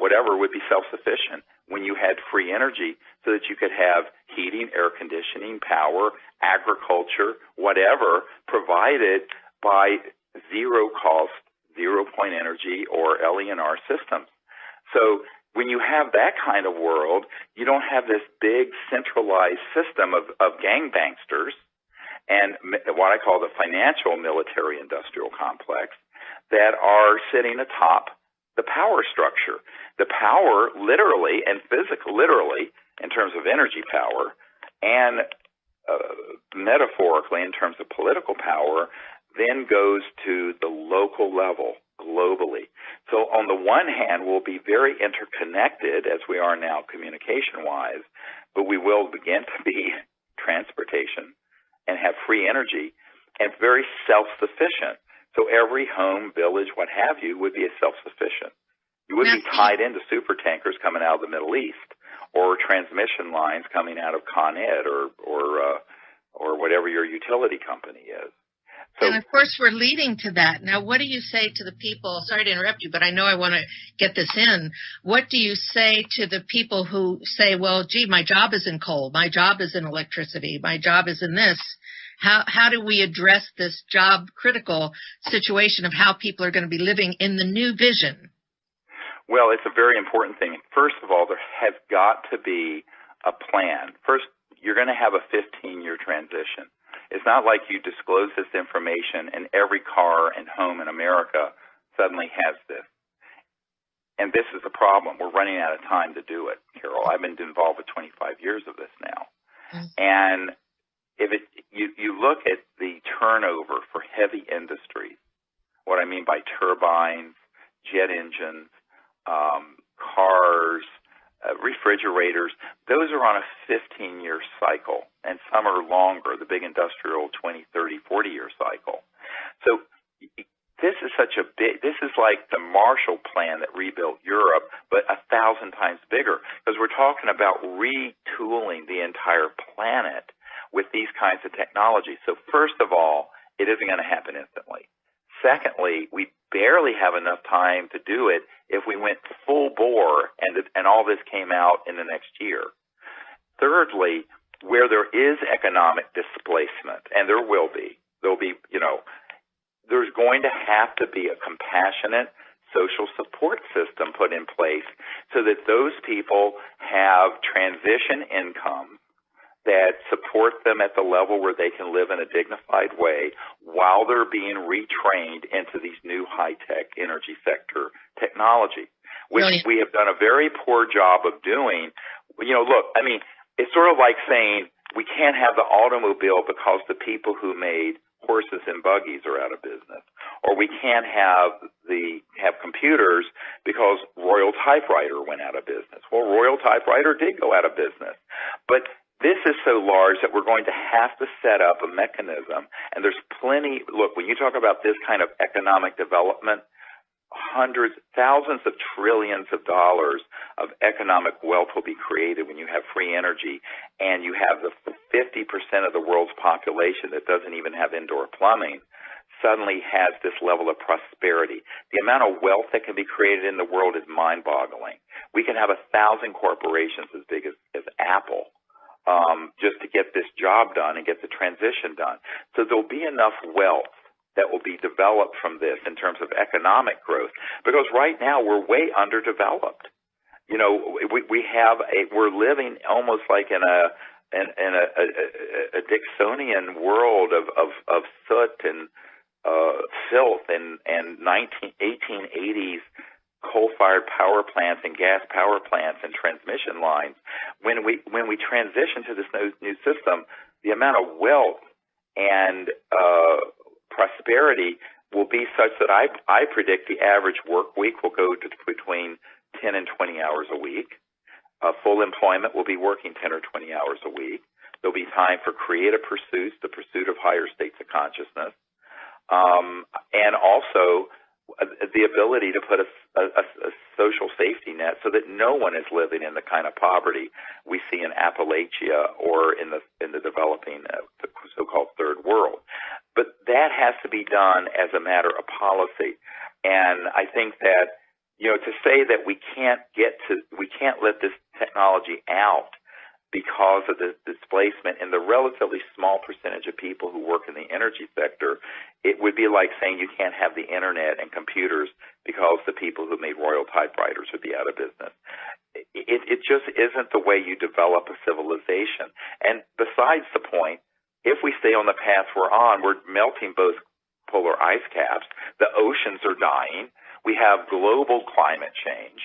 whatever would be self-sufficient when you had free energy so that you could have heating, air conditioning, power, agriculture, whatever, provided by zero-cost, zero-point energy or LENR systems. So when you have that kind of world, you don't have this big centralized system of gangbangsters and what I call the financial military industrial complex that are sitting atop the power structure. The power literally and literally in terms of energy power and metaphorically in terms of political power then goes to the local level globally. So on the one hand, we'll be very interconnected as we are now communication-wise, but we will begin to be transportation and have free energy and very self-sufficient. So every home, village, what have you, would be self-sufficient. You wouldn't be tied into super tankers coming out of the Middle East or transmission lines coming out of Con Ed or whatever your utility company is. So, and of course, we're leading to that. Now, what do you say to the people? Sorry to interrupt you, but I know I want to get this in. What do you say to the people who say, well, gee, my job is in coal, my job is in electricity, my job is in this? How do we address this job critical situation of how people are going to be living in the new vision? Well, it's a very important thing. First of all, there has got to be a plan. First, you're going to have a 15-year transition. It's not like you disclose this information and every car and home in America suddenly has this. And this is the problem. We're running out of time to do it, Carol. I've been involved with 25 years of this now. Mm-hmm. And if you look at the turnover for heavy industries, what I mean by turbines, jet engines, cars, refrigerators, those are on a 15-year cycle, and some are longer, the big industrial 20, 30, 40-year cycle. So this is this is like the Marshall Plan that rebuilt Europe, but 1,000 times bigger, because we're talking about retooling the entire planet with these kinds of technologies. So first of all, it isn't going to happen instantly. Secondly, we barely have enough time to do it if we went full bore and all this came out in the next year. Thirdly, where there is economic displacement, and there'll be, there's going to have to be a compassionate social support system put in place so that those people have transition income that support them at the level where they can live in a dignified way while they're being retrained into these new high-tech energy sector technology, which we have done a very poor job of doing. Look, I mean, it's sort of like saying we can't have the automobile because the people who made horses and buggies are out of business, or we can't have computers because Royal Typewriter went out of business. Well, Royal Typewriter did go out of business, but this is so large that we're going to have to set up a mechanism, and there's plenty. Look, when you talk about this kind of economic development, hundreds, thousands of trillions of dollars of economic wealth will be created when you have free energy, and you have the 50% of the world's population that doesn't even have indoor plumbing suddenly has this level of prosperity. The amount of wealth that can be created in the world is mind-boggling. We can have 1,000 corporations as big as Apple just to get this job done and get the transition done. So there'll be enough wealth that will be developed from this in terms of economic growth, because right now we're way underdeveloped. We're living almost like in a Dixonian world of soot and filth and 1880s coal-fired power plants and gas power plants and transmission lines. When we transition to this new system, the amount of wealth and prosperity will be such that I predict the average work week will go to between 10 and 20 hours a week. Full employment will be working 10 or 20 hours a week. There'll be time for creative pursuits, the pursuit of higher states of consciousness, and also the ability to put a social safety net so that no one is living in the kind of poverty we see in Appalachia or in the the developing, the so-called third world. But that has to be done as a matter of policy. And I think that, to say that we can't let this technology out because of the displacement in the relatively small percentage of people who work in the energy sector, it would be like saying you can't have the internet and computers because the people who made Royal typewriters would be out of business. It just isn't the way you develop a civilization. And besides the point, if we stay on the path we're on, we're melting both polar ice caps, the oceans are dying, we have global climate change,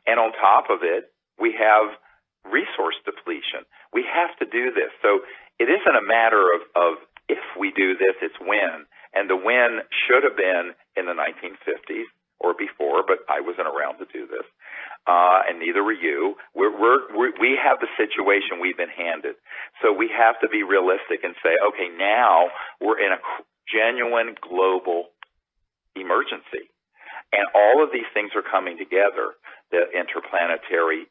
and on top of it, we have resource depletion. We have to do this. So it isn't a matter of if we do this, it's when. And the when should have been in the 1950s or before, but I wasn't around to do this. And neither were you. We have the situation we've been handed. So we have to be realistic and say, okay, now we're in a genuine global emergency. And all of these things are coming together. The interplanetary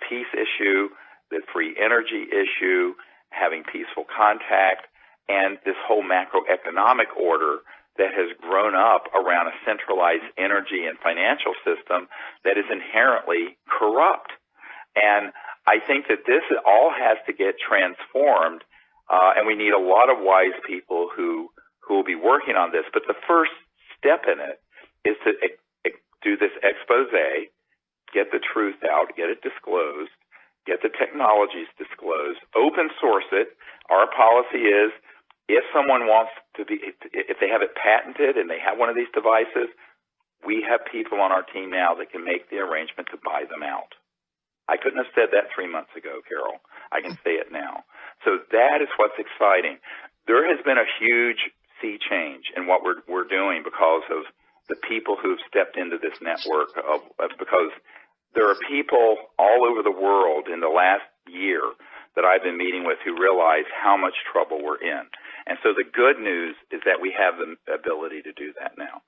peace issue, the free energy issue, having peaceful contact, and this whole macroeconomic order that has grown up around a centralized energy and financial system that is inherently corrupt. And I think that this all has to get transformed, and we need a lot of wise people who will be working on this. But the first step in it is to do this expose, get the truth out, get it disclosed, get the technologies disclosed, open source it. Our policy is if someone wants to if they have it patented and they have one of these devices, we have people on our team now that can make the arrangement to buy them out. I couldn't have said that 3 months ago, Carol. I can say it now. So that is what's exciting. There has been a huge sea change in what we're doing because of the people who've stepped into this network because there are people all over the world in the last year that I've been meeting with who realize how much trouble we're in. And so the good news is that we have the ability to do that now.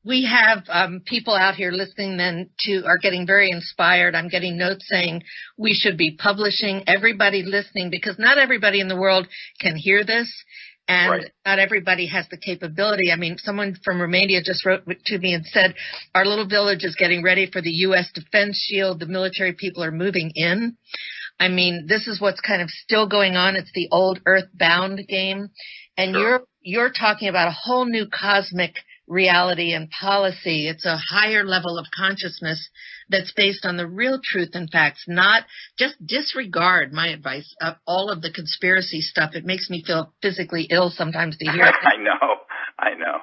We have people out here listening then are getting very inspired. I'm getting notes saying we should be publishing, everybody listening, because not everybody in the world can hear this. And right. Not everybody has the capability. I mean, someone from Romania just wrote to me and said, our little village is getting ready for the U.S. Defense Shield. The military people are moving in. I mean, this is what's kind of still going on. It's the old earthbound game. And sure. you're talking about a whole new cosmic reality and policy. It's a higher level of consciousness that's based on the real truth and facts, not just disregard my advice of all of the conspiracy stuff. It makes me feel physically ill sometimes to hear it. I know.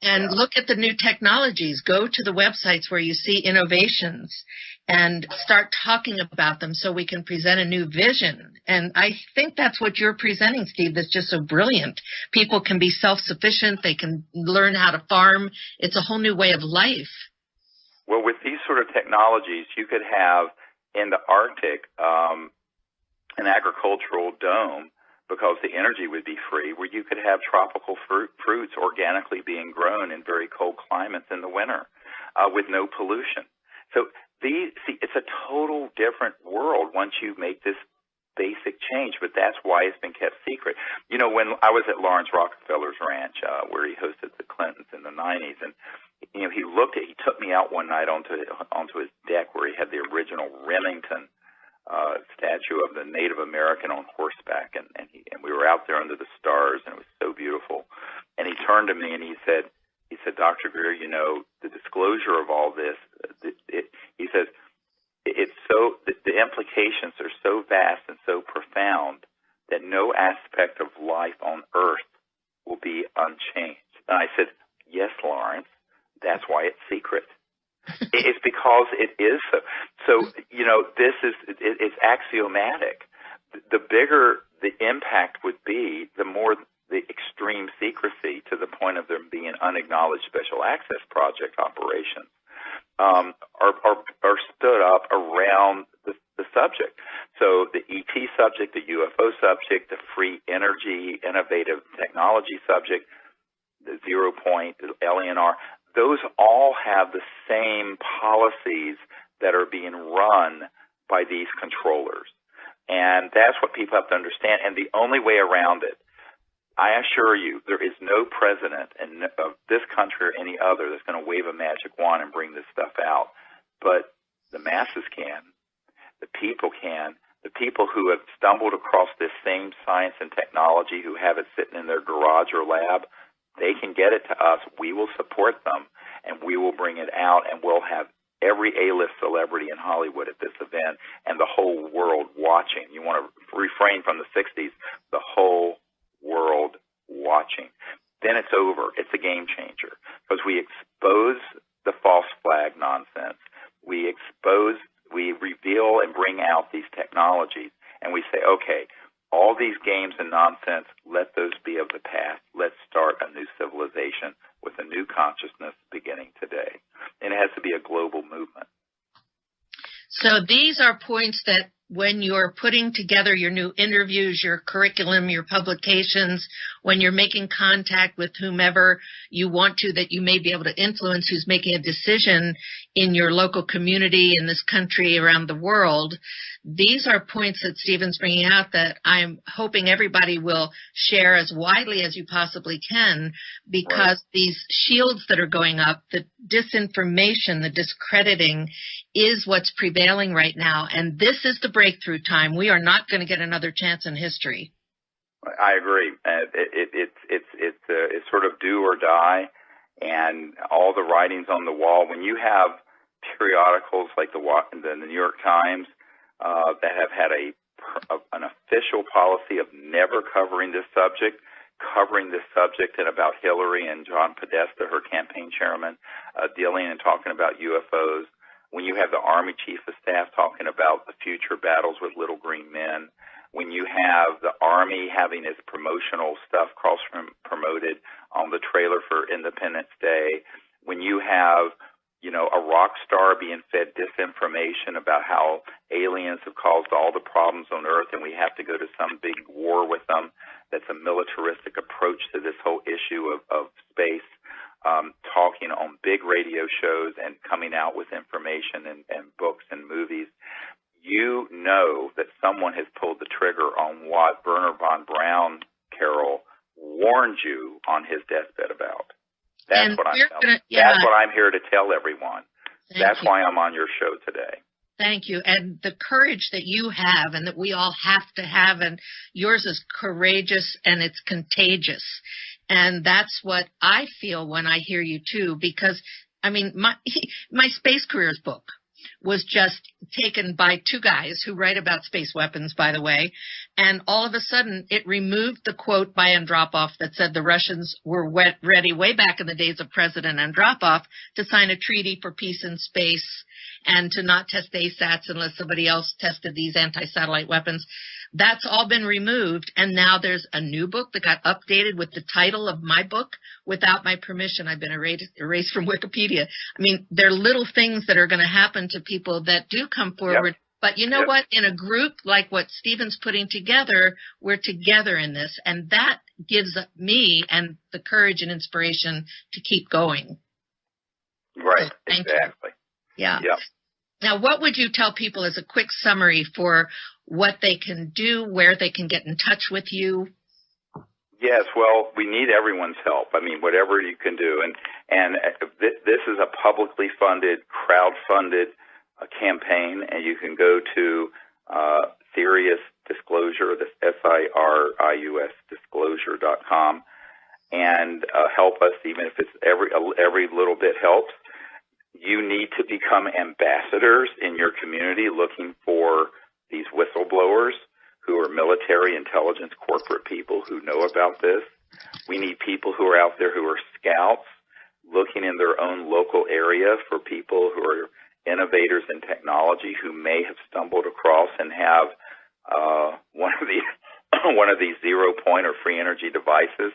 And look at the new technologies. Go to the websites where you see innovations and start talking about them so we can present a new vision. And I think that's what you're presenting, Steve, that's just so brilliant. People can be self-sufficient. They can learn how to farm. It's a whole new way of life. Well, with these sort of technologies, you could have in the Arctic an agricultural dome because the energy would be free, where you could have tropical fruits organically being grown in very cold climates in the winter with no pollution. So it's a total different world once you make this basic change, but that's why it's been kept secret. You know, when I was at Lawrence Rockefeller's ranch, where he hosted the Clintons in the 90s, and he took me out one night onto his deck where he had the original Remington statue of the Native American on horseback, and we were out there under the stars, and it was so beautiful. And he turned to me and he said, Dr. Greer, the disclosure of all this, he says, the implications are so vast and so profound that no aspect of life on Earth will be unchanged. And I said, yes, Lawrence, that's why it's secret. It's because it is so. So, it's axiomatic. The bigger the impact would be, the more the extreme secrecy to the point of them being unacknowledged special access project operations are stood up around the subject. So the ET subject, the UFO subject, the free energy, innovative technology subject, the 0 point, the LNR, those all have the same policies that are being run by these controllers. And that's what people have to understand. And the only way around it, I assure you, there is no president of this country or any other that's going to wave a magic wand and bring this stuff out. But the masses can. The people can. The people who have stumbled across this same science and technology, who have it sitting in their garage or lab, they can get it to us. We will support them, and we will bring it out, and we'll have every A-list celebrity in Hollywood at this event and the whole world watching. You want to refrain from the 60s, the whole world watching. Then it's over. It's a game changer because we expose the false flag nonsense. We reveal and bring out these technologies, and we say, okay, all these games and nonsense, let those be of the past. Let's start a new civilization with a new consciousness beginning today. And it has to be a global movement. So these are points that when you're putting together your new interviews, your curriculum, your publications, when you're making contact with whomever you want to, that you may be able to influence, who's making a decision in your local community, in this country, around the world, these are points that Stephen's bringing out that I'm hoping everybody will share as widely as you possibly can, because these shields that are going up, the disinformation, the discrediting, is what's prevailing right now. And this is the breakthrough time. We are not going to get another chance in history. I agree. It's sort of do or die, and all the writings on the wall. When you have periodicals like the New York Times that have had an official policy of never covering this subject and about Hillary and John Podesta, her campaign chairman, dealing and talking about UFOs. When you have the Army Chief of Staff talking about the future battles with little green men, when you have the Army having its promotional stuff cross-promoted on the trailer for Independence Day, when you have, a rock star being fed disinformation about how aliens have caused all the problems on Earth and we have to go to some big war with them, that's a militaristic approach to this whole issue of space, talking on big radio shows and coming out with information and books and movies. You know that someone has pulled the trigger on what Werner von Braun, Carol, warned you on his deathbed about. That's what I'm telling. That's what I'm here to tell everyone. That's why I'm on your show today. Thank you. And the courage that you have and that we all have to have, and yours is courageous and it's contagious. And that's what I feel when I hear you too, because my space careers book was just taken by two guys who write about space weapons, by the way, and all of a sudden it removed the quote by Andropov that said the Russians were ready way back in the days of President Andropov to sign a treaty for peace in space and to not test ASATs unless somebody else tested these anti-satellite weapons. That's all been removed, and now there's a new book that got updated with the title of my book without my permission. I've been erased from Wikipedia. There are little things that are going to happen to people that do come forward. Yep. But you know what? In a group like what Stephen's putting together, we're together in this, and that gives me and the courage and inspiration to keep going. Right, so, exactly. Yeah. Yep. Now, what would you tell people as a quick summary for what they can do, where they can get in touch with you? Yes, well, we need everyone's help. Whatever you can do. And this is a publicly funded, crowd-funded campaign, and you can go to Sirius Disclosure, that's SIRIUS disclosure.com, and help us, even if it's every little bit helps. You need to become ambassadors in your community looking for these whistleblowers who are military intelligence corporate people who know about this. We need people who are out there who are scouts looking in their own local area for people who are innovators in technology who may have stumbled across and have one of these 0-point or free energy devices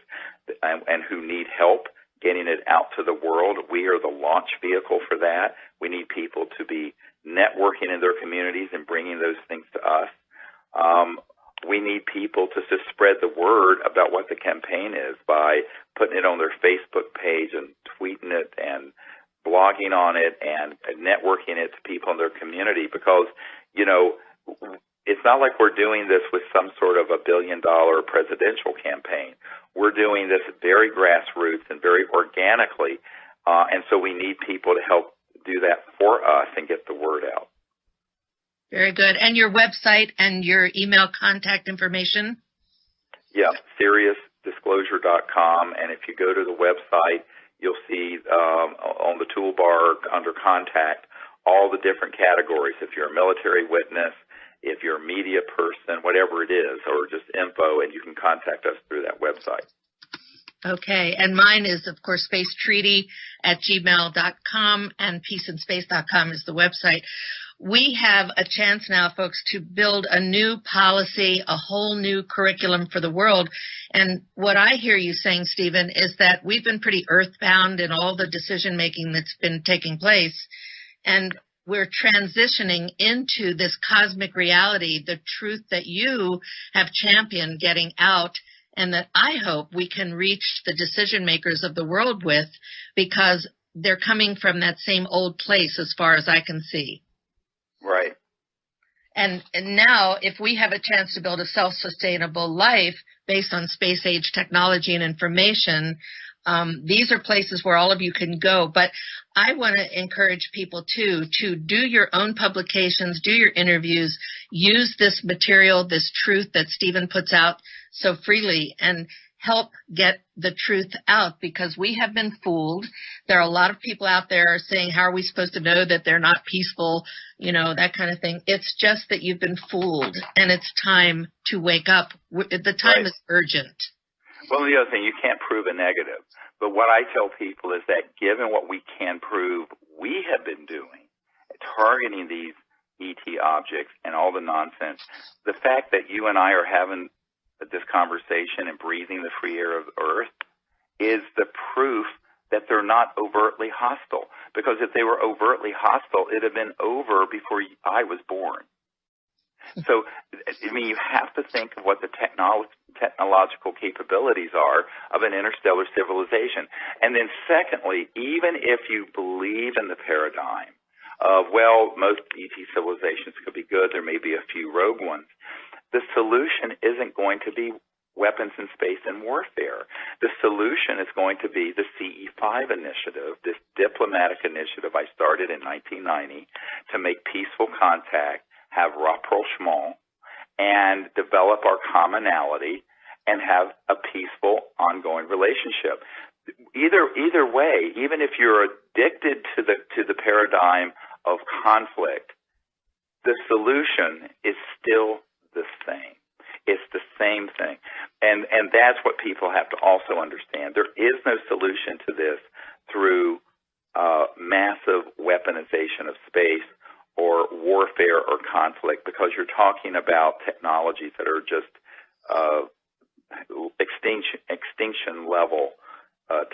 and who need help getting it out to the world. We are the launch vehicle for that. We need people to be networking in their communities and bringing those things to us. We need people to just spread the word about what the campaign is by putting it on their Facebook page and tweeting it and blogging on it and networking it to people in their community, because, it's not like we're doing this with some sort of $1 billion presidential campaign. We're doing this very grassroots and very organically, and so we need people to help do that for us and get the word out. Very good. And your website and your email contact information? Yeah, SeriousDisclosure.com, and if you go to the website, you'll see on the toolbar under contact all the different categories. If you're a military witness, if you're a media person, whatever it is, or just info, and you can contact us through that website. Okay, and mine is, of course, spacetreaty@gmail.com, and peaceandspace.com is the website. We have a chance now, folks, to build a new policy, a whole new curriculum for the world. And what I hear you saying, Stephen, is that we've been pretty earthbound in all the decision-making that's been taking place, and we're transitioning into this cosmic reality, the truth that you have championed getting out, and that I hope we can reach the decision makers of the world with, because they're coming from that same old place as far as I can see. Right. And now, if we have a chance to build a self-sustainable life based on space-age technology and information, these are places where all of you can go. But I want to encourage people, too, to do your own publications, do your interviews, use this material, this truth that Stephen puts out so freely, and help get the truth out, because we have been fooled. There are a lot of people out there saying, how are we supposed to know that they're not peaceful, that kind of thing. It's just that you've been fooled, and it's time to wake up. The time is urgent. Well, the other thing, you can't prove a negative. But what I tell people is that given what we can prove we have been doing, targeting these ET objects and all the nonsense, the fact that you and I are having this conversation and breathing the free air of Earth is the proof that they're not overtly hostile. Because if they were overtly hostile, it'd have been over before I was born. So, you have to think of what the technological capabilities are of an interstellar civilization. And then secondly, even if you believe in the paradigm of, well, most ET civilizations could be good, there may be a few rogue ones, the solution isn't going to be weapons in space and warfare. The solution is going to be the CE5 initiative, this diplomatic initiative I started in 1990 to make peaceful contact, have rapprochement, and develop our commonality and have a peaceful, ongoing relationship. Either way, even if you're addicted to the paradigm of conflict, the solution is still the same. It's the same thing. And that's what people have to also understand. There is no solution to this through massive weaponization of space or warfare or conflict, because you're talking about technologies that are just extinction level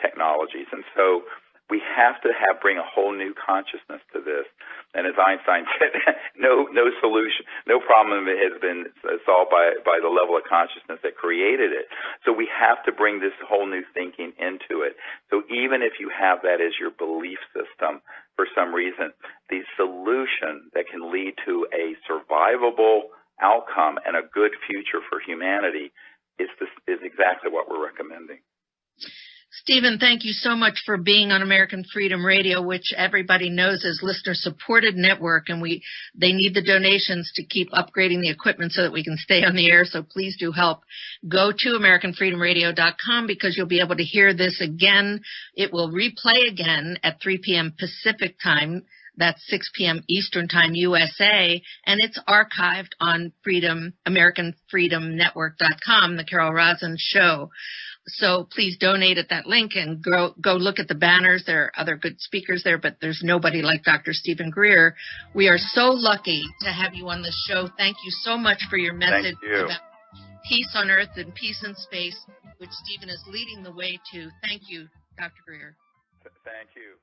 technologies. And so we have to bring a whole new consciousness to this. And as Einstein said, no solution, no problem has been solved by the level of consciousness that created it. So we have to bring this whole new thinking into it. So even if you have that as your belief system for some reason, the solution that can lead to a survivable outcome and a good future for humanity is exactly what we're recommending. Stephen, thank you so much for being on American Freedom Radio, which everybody knows is listener-supported network, and they need the donations to keep upgrading the equipment so that we can stay on the air, so please do help. Go to AmericanFreedomRadio.com, because you'll be able to hear this again. It will replay again at 3 p.m. Pacific time. That's 6 p.m. Eastern Time, USA, and it's archived on AmericanFreedomNetwork.com, the Carol Rosin Show. So please donate at that link and go look at the banners. There are other good speakers there, but there's nobody like Dr. Stephen Greer. We are so lucky to have you on the show. Thank you so much for your message about peace on Earth and peace in space, which Stephen is leading the way to. Thank you, Dr. Greer. Thank you.